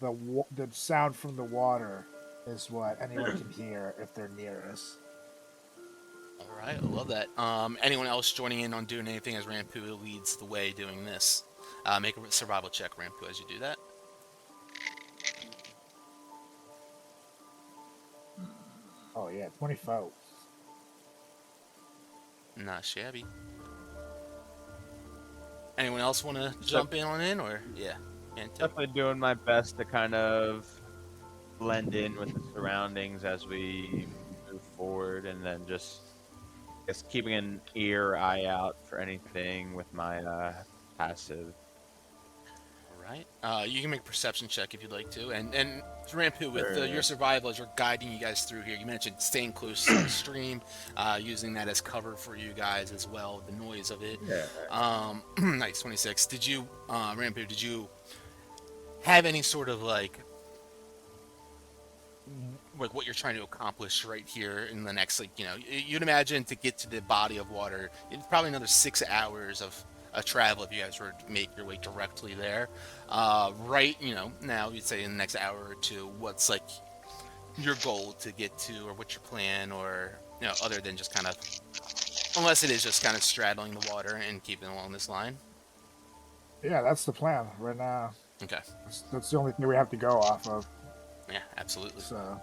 the sound from the water is what anyone can hear if they're near us. All right, I love that. Anyone else joining in on doing anything as Rampu leads the way doing this? Make a survival check, Rampu, as you do that. Oh yeah, 25. Not shabby. Anyone else want to jump in on in, or yeah? Definitely doing my best to kind of blend in with the surroundings as we move forward, and then just keeping an eye out for anything with my passive. Right. You can make a perception check if you'd like to. And Rampu, with your survival as you're guiding you guys through here, you mentioned staying close to the stream, using that as cover for you guys as well, the noise of it. Yeah. Nice, 26. Did you, Rampu, did you have any sort of like what you're trying to accomplish right here in the next, you'd imagine to get to the body of water, it's probably another 6 hours of travel if you guys were to make your way directly there. Right, now you'd say in the next hour or two, what's like your goal to get to, or what's your plan, or other than just kind of, unless it is just kind of straddling the water and keeping along this line. Yeah, that's the plan right now. Okay. That's the only thing we have to go off of. Yeah, absolutely. So,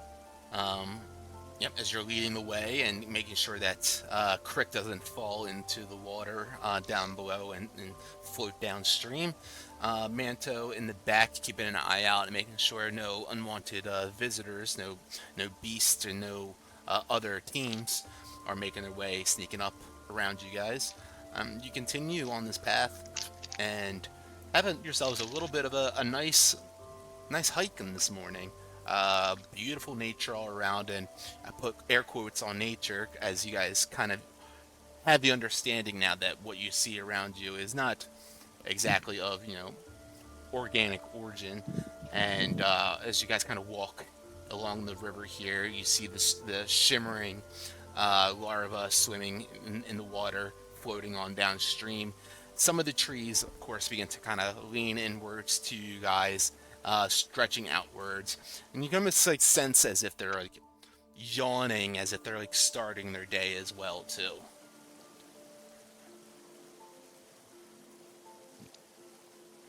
Yep, as you're leading the way and making sure that Crick doesn't fall into the water down below and float downstream. Manto in the back, keeping an eye out and making sure no unwanted visitors, no beasts, or no other teams are making their way, sneaking up around you guys. You continue on this path and having yourselves a little bit of a nice hiking this morning. Beautiful nature all around, and I put air quotes on nature as you guys kind of have the understanding now that what you see around you is not exactly of organic origin. And as you guys kind of walk along the river here, you see the shimmering larva swimming in the water, floating on downstream. Some of the trees, of course, begin to kind of lean inwards to you guys, stretching outwards, and you can almost like sense as if they're like yawning, as if they're like starting their day as well too.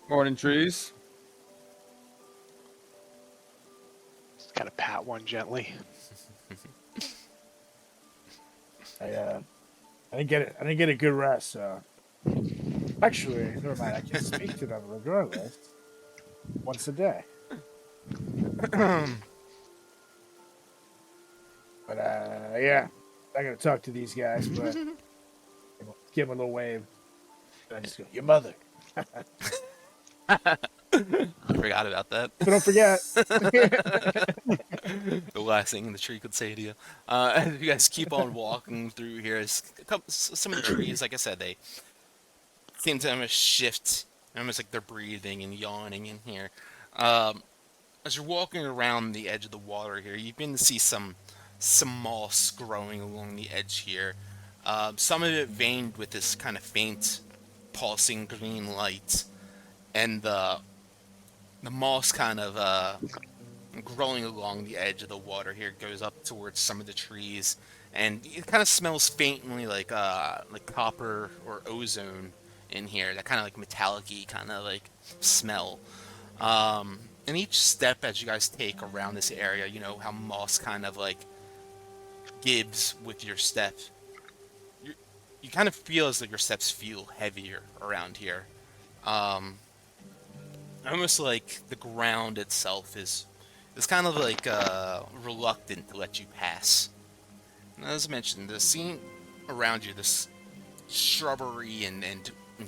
Morning, trees. Just kind of pat one gently. I didn't get it. I didn't get a good rest. So actually, never mind. I can speak to them regardless. Once a day. But yeah, I'm gonna talk to these guys, but give them a little wave. And I just go, your mother. I forgot about that. But don't forget. The last thing the tree could say to you. As you guys keep on walking through here, some of the trees, like I said, they seem to almost shift, almost like they're breathing and yawning in here. As you're walking around the edge of the water here, you begin to see some moss growing along the edge here. Some of it veined with this kind of faint, pulsing green light, and the moss kind of growing along the edge of the water here goes up towards some of the trees, and it kind of smells faintly like copper or ozone in here. That kind of like metallic-y kind of like smell. And each step as you guys take around this area, you know how moss kind of like gives with your step. You kind of feel as though your steps feel heavier around here. Almost like the ground itself is kind of like reluctant to let you pass. And as mentioned, the scene around you, this shrubbery and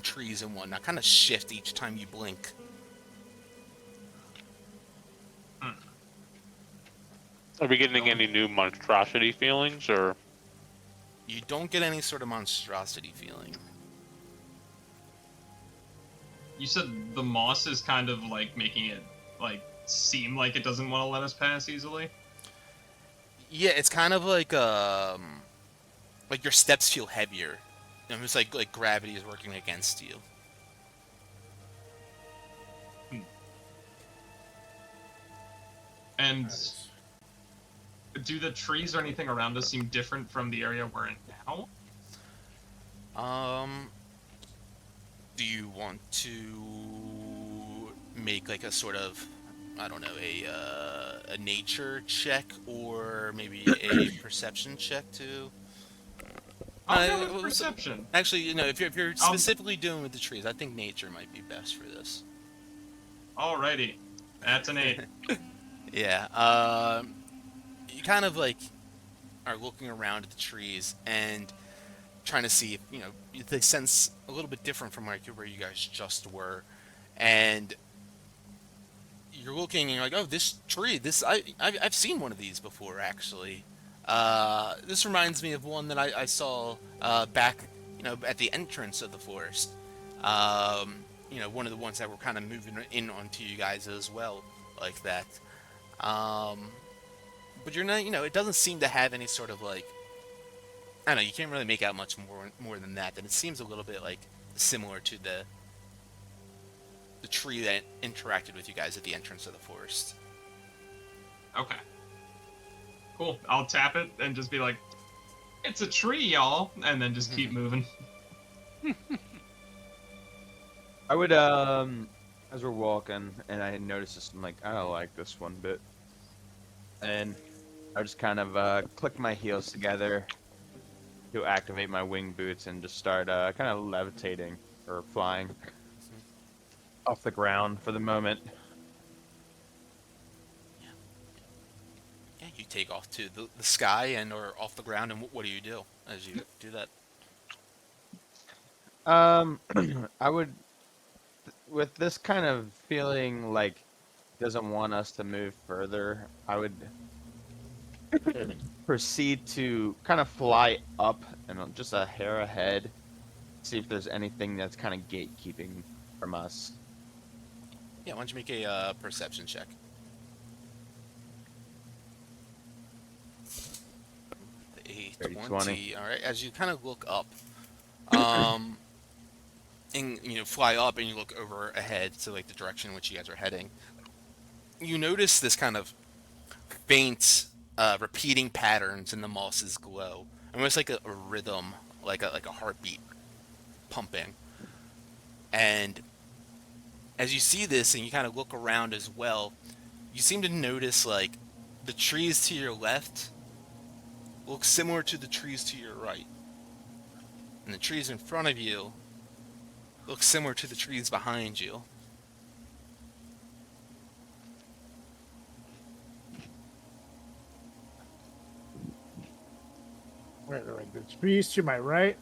trees and whatnot, kind of shift each time you blink. Are we getting any new monstrosity feelings, or? You don't get any sort of monstrosity feeling. You said the moss is kind of like making it like seem like it doesn't want to let us pass easily. Yeah, it's kind of like your steps feel heavier. It's like gravity is working against you. And do the trees or anything around us seem different from the area we're in now? Do you want to make like a sort of, I don't know, a nature check or maybe a perception check too? I'll go with perception. Actually, if you're specifically doing with the trees, I think nature might be best for this. Alrighty, that's an 8. Yeah. You kind of like are looking around at the trees and trying to see if they sense a little bit different from like where you guys just were, and you're looking and you're like, oh, this tree, I've seen one of these before actually. This reminds me of one that I saw back at the entrance of the forest. One of the ones that were kind of moving in onto you guys as well, like that. But you're not, it doesn't seem to have any sort of like, I don't know, you can't really make out much more than that. And it seems a little bit like similar to the tree that interacted with you guys at the entrance of the forest. Okay. Cool. I'll tap it and just be like, it's a tree, y'all, and then just keep moving. I would, as we're walking, and I noticed this, I'm like, I don't like this one bit. And I just kind of click my heels together to activate my wing boots and just start kind of levitating or flying off the ground for the moment. Yeah, you take off to the sky and or off the ground, and what do you do as you do that? I would, with this kind of feeling like doesn't want us to move further, I would proceed to kind of fly up and just a hair ahead, see if there's anything that's kind of gatekeeping from us. Yeah, why don't you make a perception check? A Dirty 20. All right, as you kind of look up, um, and fly up, and you look over ahead to like the direction in which you guys are heading. You notice this kind of faint, repeating patterns in the moss's glow, almost like a rhythm, like a heartbeat pumping. And as you see this, and you kind of look around as well, you seem to notice like the trees to your left look similar to the trees to your right, and the trees in front of you look similar to the trees behind you. Wait. The trees to my right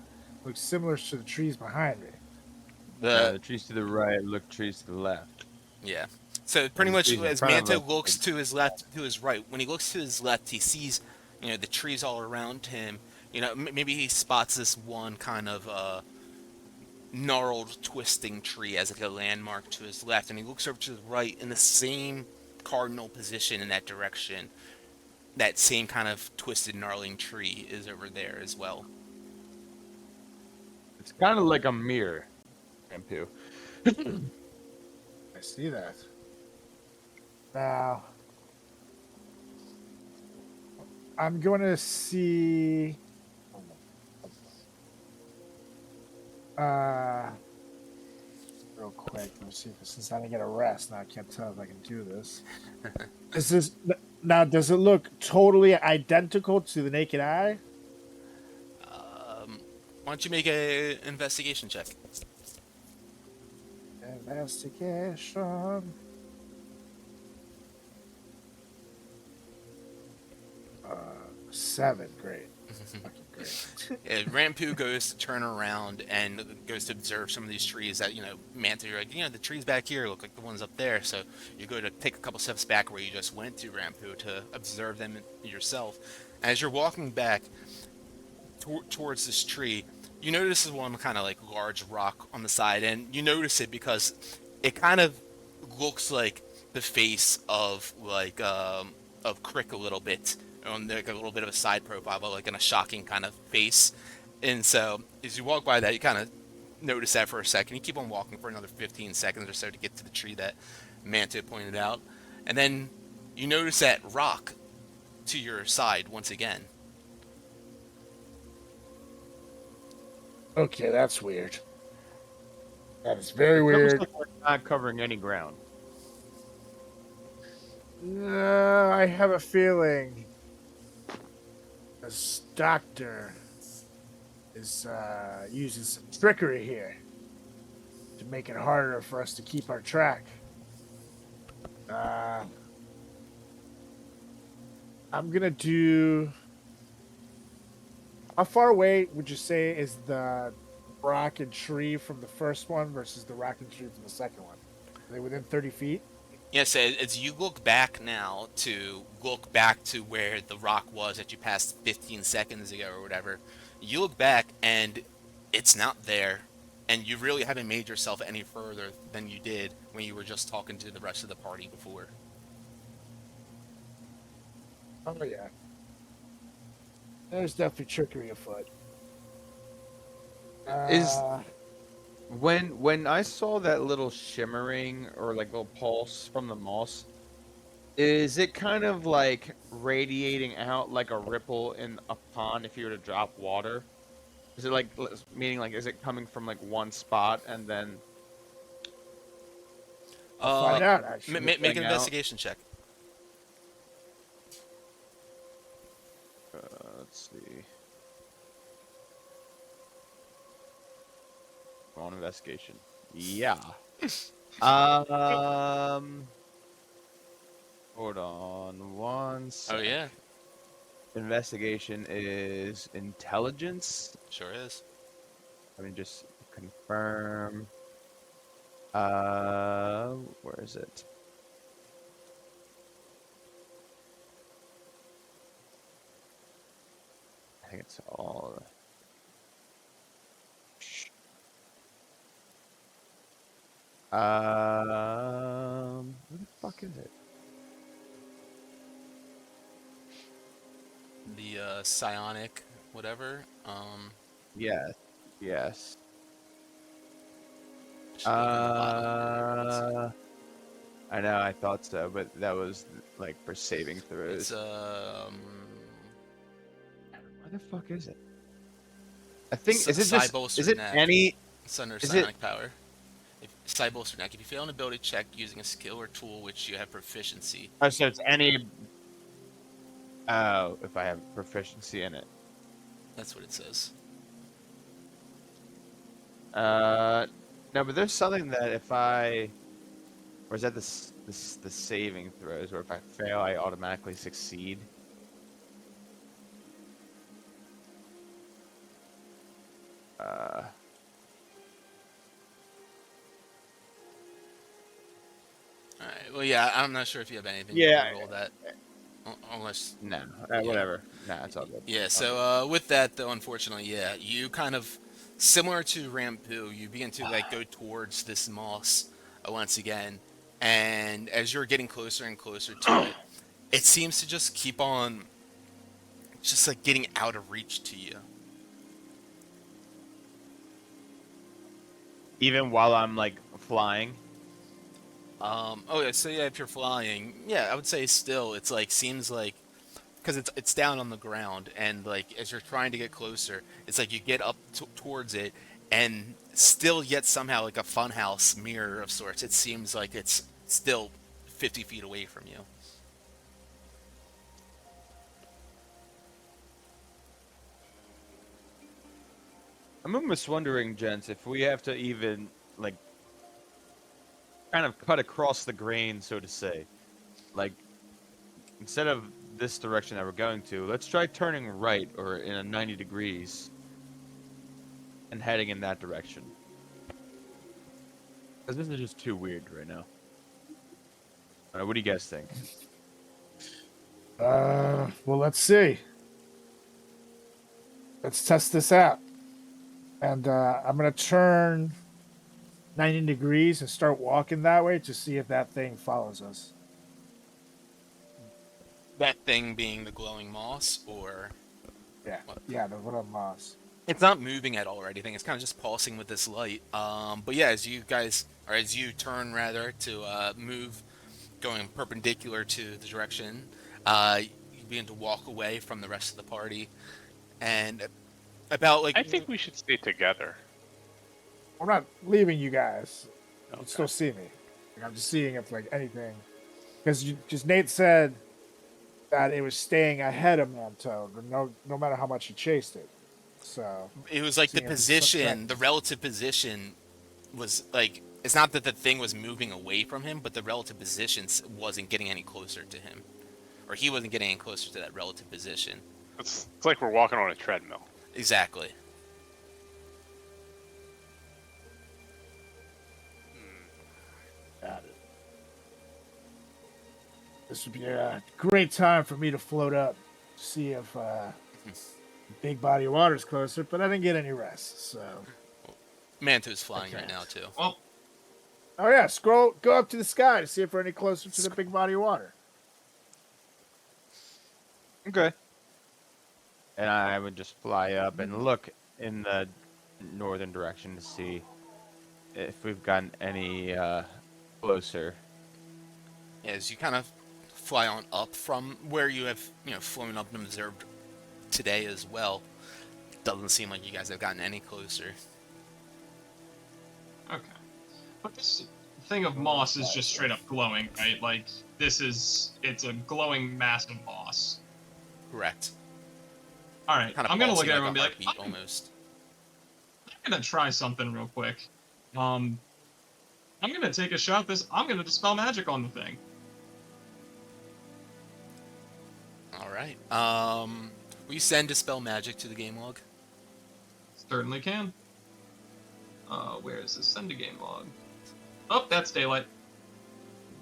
look similar to the trees behind me. The trees to the right look trees to the left. Yeah. So pretty the much trees in as front of Manto us, looks to his left, to his right, when he looks to his left, he sees, the trees all around him. Maybe he spots this one kind of gnarled, twisting tree as like a landmark to his left, and he looks over to the right in the same cardinal position in that direction. That same kind of twisted, gnarling tree is over there as well. It's kind of like a mirror, Shampoo. I see that. Now, I'm going to see. Real quick, let me see if since I didn't get a rest, now I can't tell if I can do this. Now? Does it look totally identical to the naked eye? Why don't you make a investigation check? Investigation. 7, great. Fucking great. Rampu goes to turn around and goes to observe some of these trees that, Manta, you're like, the trees back here look like the ones up there. So you go to take a couple steps back where you just went to, Rampu, to observe them yourself. As you're walking back towards this tree, you notice one kind of like large rock on the side, and you notice it because it kind of looks like the face of of Crick a little bit, on like a little bit of a side profile, but like in a shocking kind of face. And so as you walk by that, you kind of notice that for a second. You keep on walking for another 15 seconds or so to get to the tree that Manta pointed out, and then you notice that rock to your side once again. Okay, that's weird. That is very It's weird. almost like we're not covering any ground. I have a feeling this doctor is using some trickery here to make it harder for us to keep our track. I'm gonna do. How far away would you say is the rock and tree from the first one versus the rock and tree from the second one? Are they within 30 feet? Yes, as you look back now to look back to where the rock was that you passed 15 seconds ago or whatever, you look back and it's not there, and you really haven't made yourself any further than you did when you were just talking to the rest of the party before. Oh yeah. There's definitely trickery afoot. When I saw that little shimmering or like little pulse from the moss, is it kind of like radiating out like a ripple in a pond if you were to drop water? Is it like meaning like is it coming from like one spot and then I'll find out actually. Make an out. investigation check. Let's see. Go on investigation. Yeah. Hold on one Oh sec. yeah, Investigation is intelligence. sure is. Let me just confirm. Where is it? I think it's all. Where the fuck is it? The psionic, whatever. Yes, yes. Should be in the bottom here. Let's see. I know, I thought so, but that was like for saving throws. It's Where the fuck is it? I think is it Psi just bolster is it neck. any It's under is it psionic power. Psi bolster neck. If you fail an ability check using a skill or tool which you have proficiency, oh so it's any oh if I have proficiency in it. that's what it says. No, but there's something that if I or is that the saving throws where if I fail I automatically succeed? Alright, well, yeah, I'm not sure if you have anything Yeah. to roll that. Unless. No, Yeah. whatever. Nah, it's all good. Yeah, so with that, though, unfortunately, yeah, you kind of. Similar to Rampu, you begin to, like, go towards this moss once again. And as you're getting closer and closer to it, it seems to just keep on. Just, like, getting out of reach to you. Even while I'm like flying. Oh yeah, so yeah, if you're flying, yeah, I would say still, it's like seems like because it's down on the ground, and like as you're trying to get closer, it's like you get up towards it, and still yet somehow like a funhouse mirror of sorts. It seems like it's still 50 feet away from you. I'm almost wondering, gents, if we have to even like kind of cut across the grain, so to say. Like instead of this direction that we're going to, let's try turning right or in a 90 degrees and heading in that direction. Because this is just too weird right now. What do you guys think? Well, let's see. Let's test this out. And I'm going to turn 90 degrees and start walking that way to see if that thing follows us. That thing being the glowing moss, or Yeah, what? yeah, the little moss. It's not moving at all or anything. It's kind of just pulsing with this light. But yeah, as you guys, or as you turn rather to move, going perpendicular to the direction, you begin to walk away from the rest of the party, and about like I think we should stay together. I'm not leaving you guys. You Okay. can still see me. Like, I'm just seeing if like anything, because Nate said that it was staying ahead of Manto, no matter how much he chased it. So it was like the seeing if it's position, suspect. the relative position was like it's not that the thing was moving away from him, but the relative position wasn't getting any closer to him, or he wasn't getting any closer to that relative position. It's like we're walking on a treadmill. Exactly. Got it. This would be a great time for me to float up, see if big body of water's closer, but I didn't get any rest, so. Manto's flying right Okay. now too. Well, Oh yeah, go up to the sky to see if we're any closer to the big body of water. Okay. And I would just fly up and look in the northern direction to see if we've gotten any closer. As you kind of fly on up from where you have, flown up and observed today as well, doesn't seem like you guys have gotten any closer. okay. But this thing of moss is just straight up glowing, right? Like, it's a glowing mass of moss. Correct. All right, Kind of I'm gonna look at pulsing everyone and be like a like, heartbeat almost. I'm gonna try something real quick. I'm gonna take a shot. I'm gonna dispel magic on the thing. All right. Will you send dispel magic to the game log? Certainly can. Where is this? Send to game log. Oh, that's daylight.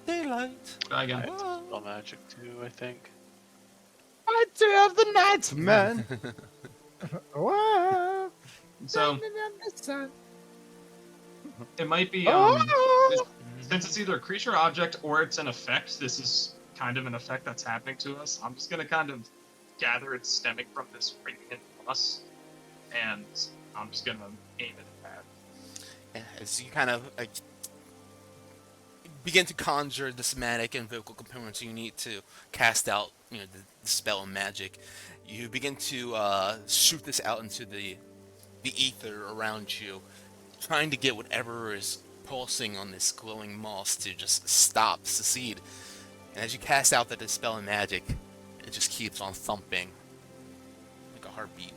Daylight. Try again. Spell magic too, I think. Fighter of the night, man. Wow. So it might be Oh! since it's either a creature object or it's an effect. This is kind of an effect that's happening to us. I'm just gonna kind of gather it's stemming from this radiant plus, and I'm just gonna aim it at that. As you kind of begin to conjure the somatic and vocal components you need to cast out, the spell and magic, you begin to shoot this out into the ether around you, trying to get whatever is pulsing on this glowing moss to just stop, secede. And as you cast out the dispel and magic, it just keeps on thumping like a heartbeat.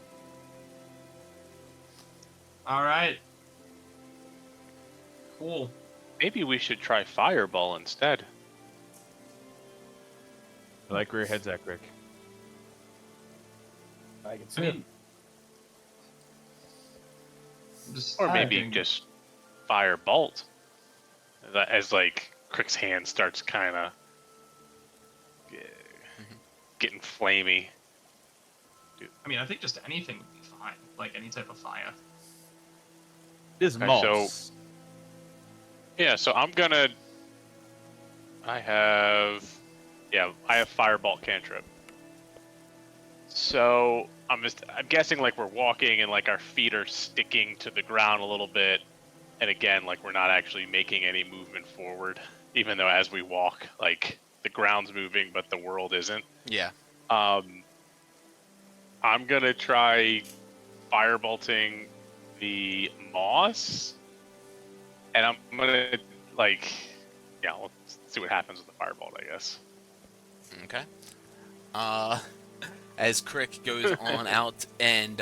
All right. Cool. Maybe we should try fireball instead. I like where your head's at, Rick. I can I see. mean, just Or maybe thinking. just firebolt. As like Crick's hand starts kind of getting flamey. I mean, I think just anything would be fine. Like any type of fire. This Okay, moss. Yeah, so I'm gonna. I have firebolt cantrip. So I'm guessing like we're walking and like our feet are sticking to the ground a little bit, and again like we're not actually making any movement forward, even though as we walk like the ground's moving but the world isn't. Yeah. I'm gonna try firebolting the moss, and I'm gonna let's see what happens with the firebolt, I guess. Okay. As Crick goes on out and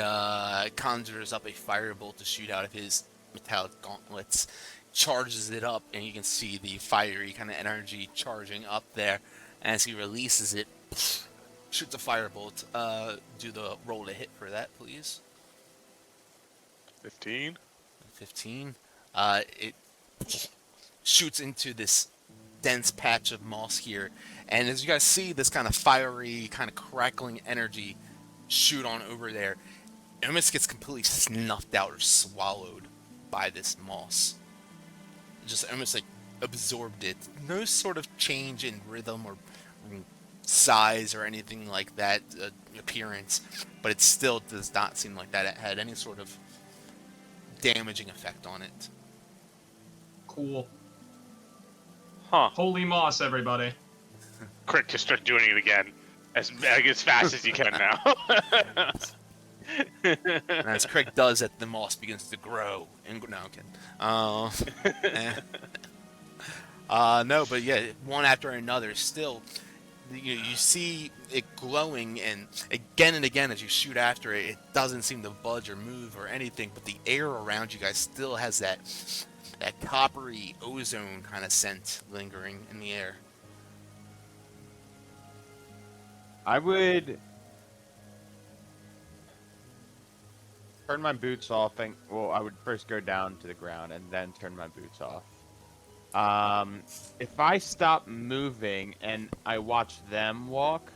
conjures up a firebolt to shoot out of his metallic gauntlets, charges it up, and you can see the fiery kind of energy charging up there. As he releases it, shoots a firebolt. Do the roll to hit for that, please. 15. 15. It shoots into this dense patch of moss here, and as you guys see this kind of fiery, kind of crackling energy shoot on over there, it almost gets completely snuffed out or swallowed by this moss. It just almost like absorbed it. No sort of change in rhythm or size or anything like that, appearance, but it still does not seem like that it had any sort of damaging effect on it. Cool. Huh. Holy moss, everybody. Crick, just start doing it again. As fast as you can now. And as Crick does it, the moss begins to grow. And no, I'm kidding. No, but yeah, one after another, still, you see it glowing, and again as you shoot after it, it doesn't seem to budge or move or anything, but the air around you guys still has that coppery ozone kind of scent lingering in the air. I would turn my boots off. I would first go down to the ground and then turn my boots off. If I stop moving and I watch them walk,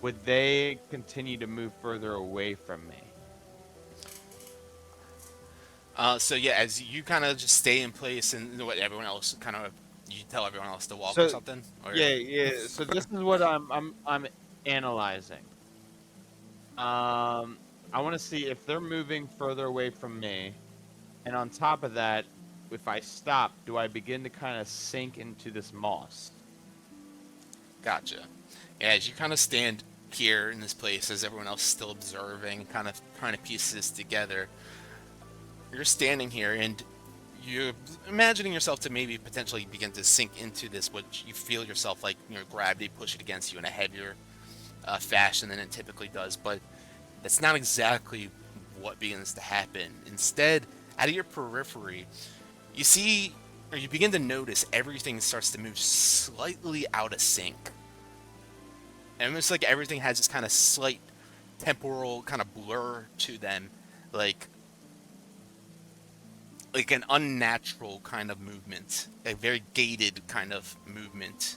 would they continue to move further away from me? So yeah, as you kind of just stay in place and what everyone else kind of, you tell everyone else to walk So- or something? Or... Yeah. So this is what I'm analyzing. I want to see if they're moving further away from me, and on top of that, if I stop, do I begin to kind of sink into this moss? Gotcha. Yeah, as you kind of stand here in this place, as everyone else is still observing, kind of trying to piece this together, you're standing here and you're imagining yourself to maybe potentially begin to sink into this, what you feel yourself like, gravity push it against you in a heavier fashion than it typically does. But That's not exactly what begins to happen. Instead, out of your periphery, you see, or you begin to notice everything starts to move slightly out of sync. And almost like everything has this kind of slight temporal kind of blur to them, like an unnatural kind of movement, a very gated kind of movement.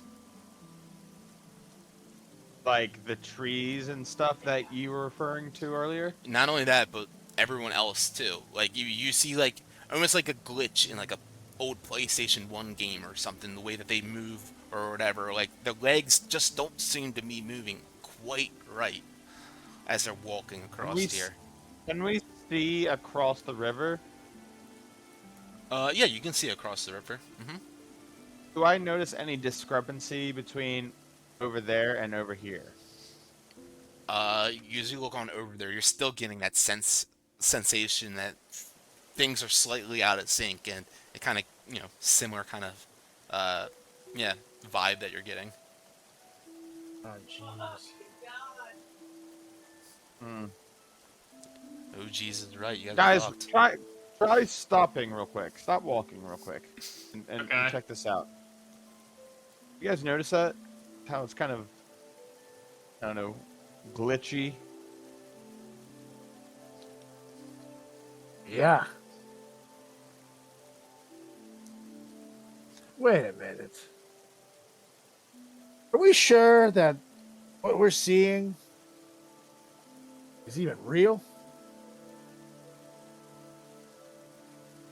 Like the trees and stuff that you were referring to earlier. Not only that, but everyone else too. Like you see like almost like a glitch in like a old PlayStation 1 game or something, the way that they move or whatever. Like the legs just don't seem to be moving quite right as they're walking across here. Can we see across the river? Yeah, you can see across the river. Do I notice any discrepancy between over there and over here? Usually look on over there, you're still getting that sensation that things are slightly out of sync, and it kind of, similar kind of, yeah, vibe that you're getting. Oh, jeez. Oh, Jesus, right, you Guys, guys are fucked. try stopping real quick. Stop walking real quick, and Okay. check this out. You guys notice that? How it's kind of, I don't know, glitchy. Yeah. Wait a minute. Are we sure that what we're seeing is even real?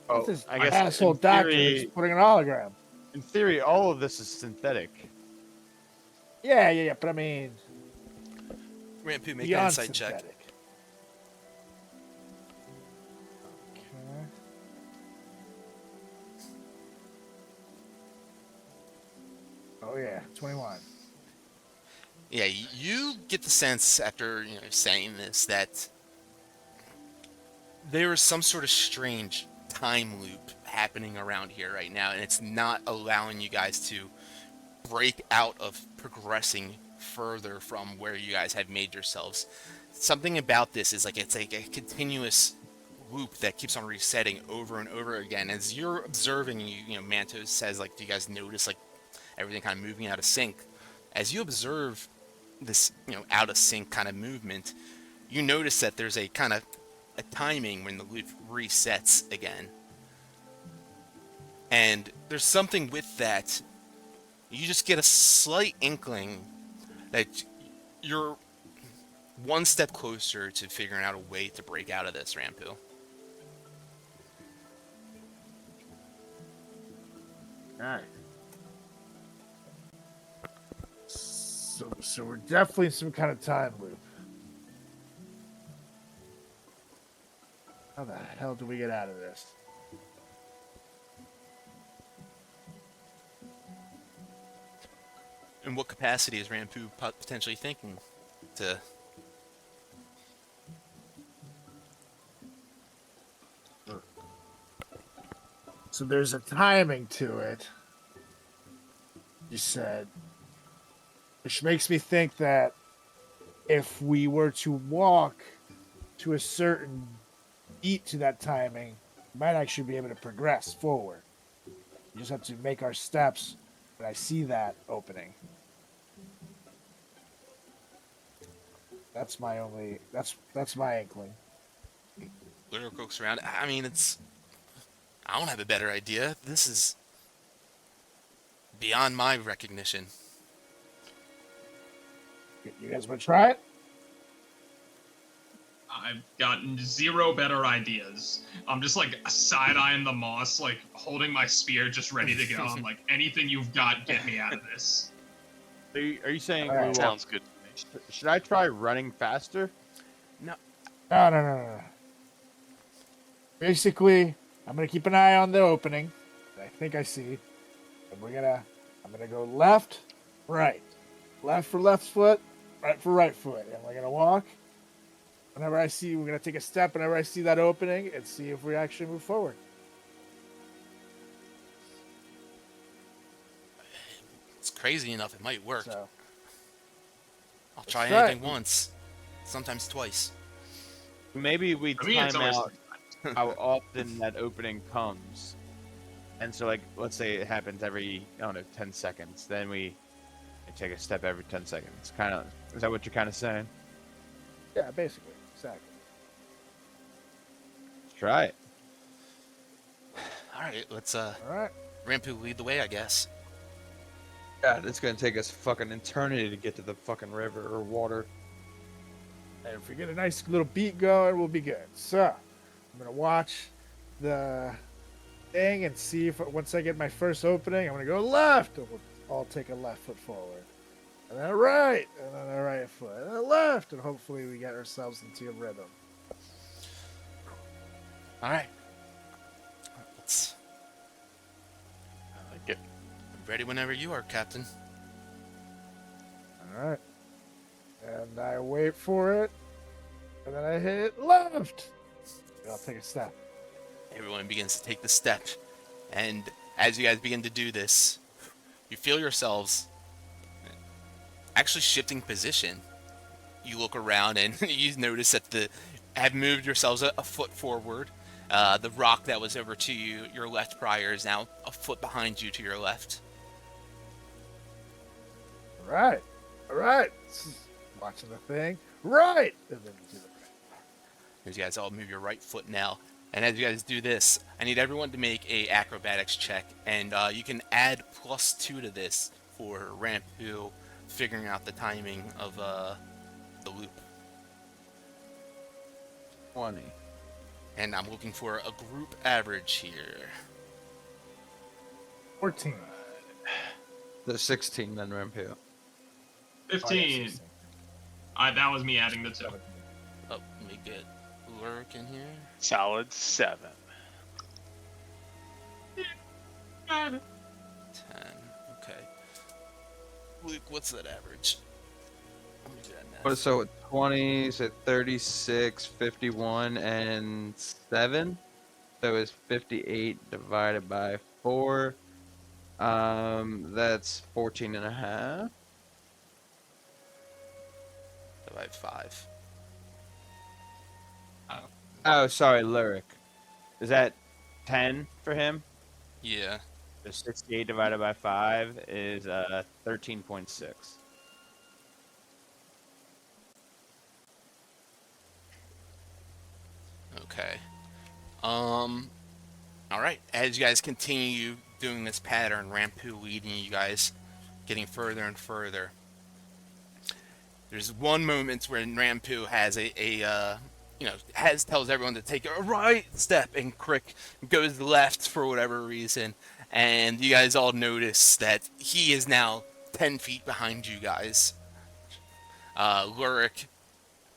Oh, This I guess asshole in doctor theory, is putting an hologram. in theory, all of this is synthetic. Yeah, but I mean, Rampu, make an beyond insight check. synthetic. Okay. Oh yeah, 21. Yeah, you get the sense after saying this that there is some sort of strange time loop happening around here right now, and it's not allowing you guys to break out of progressing further from where you guys have made yourselves. Something about this is like it's like a continuous loop that keeps on resetting over and over again. As you're observing, Mantos says, like, do you guys notice like everything kind of moving out of sync? As you observe this, out of sync kind of movement, you notice that there's a kind of a timing when the loop resets again. And there's something with that. You just get a slight inkling that you're one step closer to figuring out a way to break out of this, Rampu. Alright. So we're definitely in some kind of time loop. How the hell do we get out of this? In what capacity is Rampu potentially thinking to... So there's a timing to it, you said, which makes me think that if we were to walk to a certain beat to that timing, we might actually be able to progress forward. We just have to make our steps, but I see that opening. That's my only. That's my inkling. Literal cooks around. I mean, I don't have a better idea. This is beyond my recognition. You guys want to try it? I've gotten zero better ideas. I'm just like side-eyeing the moss, like holding my spear, just ready to go. I'm like, anything you've got, get me out of this. Are you saying All right. we want- Sounds good. should I try running faster? No. Basically, I'm gonna keep an eye on the opening that I think I see, and I'm gonna go left, right, left for left foot, right for right foot, and we're gonna walk. Whenever we're gonna take a step whenever I see that opening and see if we actually move forward. It's crazy enough. It might work. So I'll try try anything it. once, sometimes twice. Maybe we For me, it's time always out how often that opening comes. And so, like, let's say it happens every, I don't know, 10 seconds. Then we take a step every 10 seconds. Kind of, is that what you're kind of saying? Yeah, basically, exactly. Let's try it. All right, let's All right. Rampu lead the way, I guess. God, it's gonna take us fucking eternity to get to the fucking river or water. And if we get a nice little beat going, we'll be good. So, I'm gonna watch the thing and see if once I get my first opening, I'm gonna go left, and we'll all take a left foot forward, and then a right, and then a right foot, and then a left, and hopefully we get ourselves into a rhythm. All right. Let's. I like it. Ready whenever you are, Captain. All right. And I wait for it, and then I hit left. And I'll take a step. Everyone begins to take the step, and as you guys begin to do this, you feel yourselves actually shifting position. You look around and you notice that have moved yourselves a foot forward. The rock that was over to your left prior is now a foot behind you to your left. All right. All right. Watching the thing. Right. And then do the As you guys all move your right foot now. And as you guys do this, I need everyone to make a acrobatics check, and you can add +2 to this for Rampu figuring out the timing of the loop. 20. And I'm looking for a group average here. 14. The 16 then, Rampu. 15. That was me adding the 2. Oh, let me get Lurk in here. Solid 7. 10. Okay. Luke, what's that average? Let me do that now. So 20, so 36, 51, and 7. So it's 58 divided by 4. That's 14 and a half. Divide 5. Oh, sorry, Lyric. Is that 10 for him? Yeah. So 68 divided by 5 is 13.6. Okay. All right. As you guys continue doing this pattern, Rampu leading you guys, getting further and further. There's one moment where Rampu has tells everyone to take a right step, and Crick goes left for whatever reason, and you guys all notice that he is now 10 feet behind you guys. Lurik,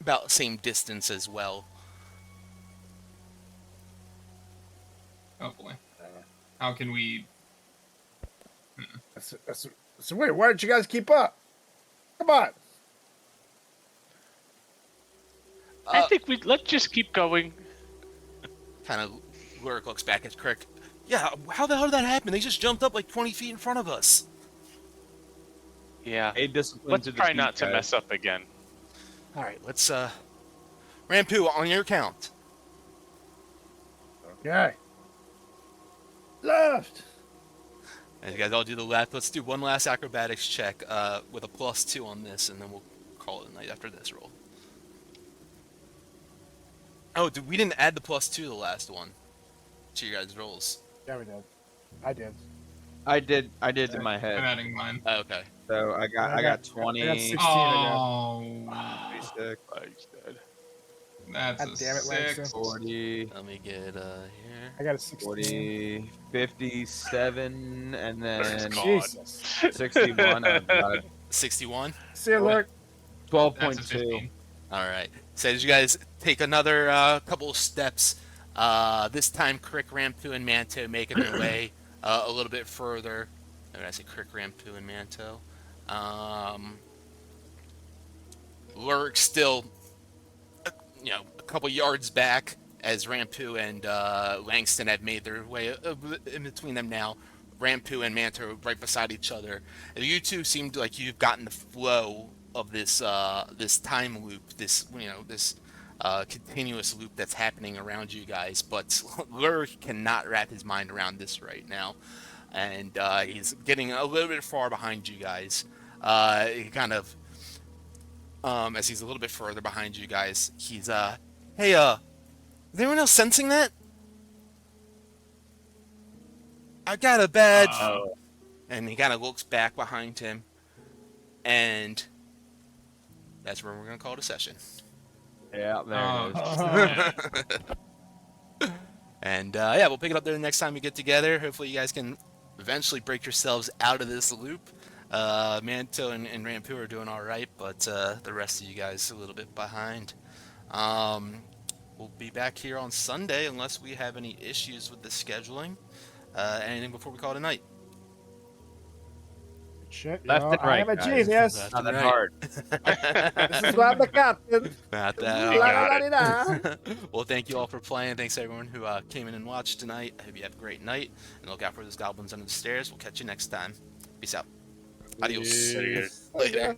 about the same distance as well. Oh boy. How can we? So wait, why didn't you guys keep up? Come on. I think let's just keep going. Kind of, Lurik looks back at Crick. Yeah, how the hell did that happen? They just jumped up like 20 feet in front of us. Yeah. A discipline Let's to the try beat, not to guys. mess up again. All right, let's Rampu, on your count. Okay. Left. And you guys all do the left. Let's do one last acrobatics check with a +2 on this, and then we'll call it a night after this roll. Oh, we didn't add the +2 to the last one to your guys' rolls. Yeah, we did. I did. I did in my I'm head. adding mine. Oh, okay. So I got 20. I got 16 again. Oh, 36, He's dead. that's God a damn it, 6. Langston. 40, Let me get here. I got a 16. 40, 57, and then God. Jesus. 61. Oh, God. 61. See you, Lurk. That's a 12.2. 15. All right. So as you guys take another couple of steps, this time Crick, Rampu, and Manto making their way a little bit further. When I say Crick, Rampu, and Manto, Lurk still, a couple yards back as Rampu and Langston have made their way in between them now. Rampu and Manto right beside each other. And you two seem like you've gotten the flow of this this time loop, this continuous loop that's happening around you guys, but Lur cannot wrap his mind around this right now, and he's getting a little bit far behind you guys. He kind of, as he's a little bit further behind you guys, he's hey, is anyone else sensing that? I got a bad. And he kind of looks back behind him, and that's where we're gonna call it a session. Yeah, there it is. Yeah. And yeah, we'll pick it up there the next time we get together. Hopefully, you guys can eventually break yourselves out of this loop. Manto and Rampu are doing all right, but the rest of you guys a little bit behind. We'll be back here on Sunday unless we have any issues with the scheduling. Anything before we call it a night? Shit, you Left know, and I right, am a guys. genius. Left Not and that right. hard. This is why I'm the captain. Not La, that la, hard. la, la, la. Well, thank you all for playing. Thanks everyone who came in and watched tonight. I hope you have a great night. And look out for those goblins under the stairs. We'll catch you next time. Peace out. Adios. Very good. Later.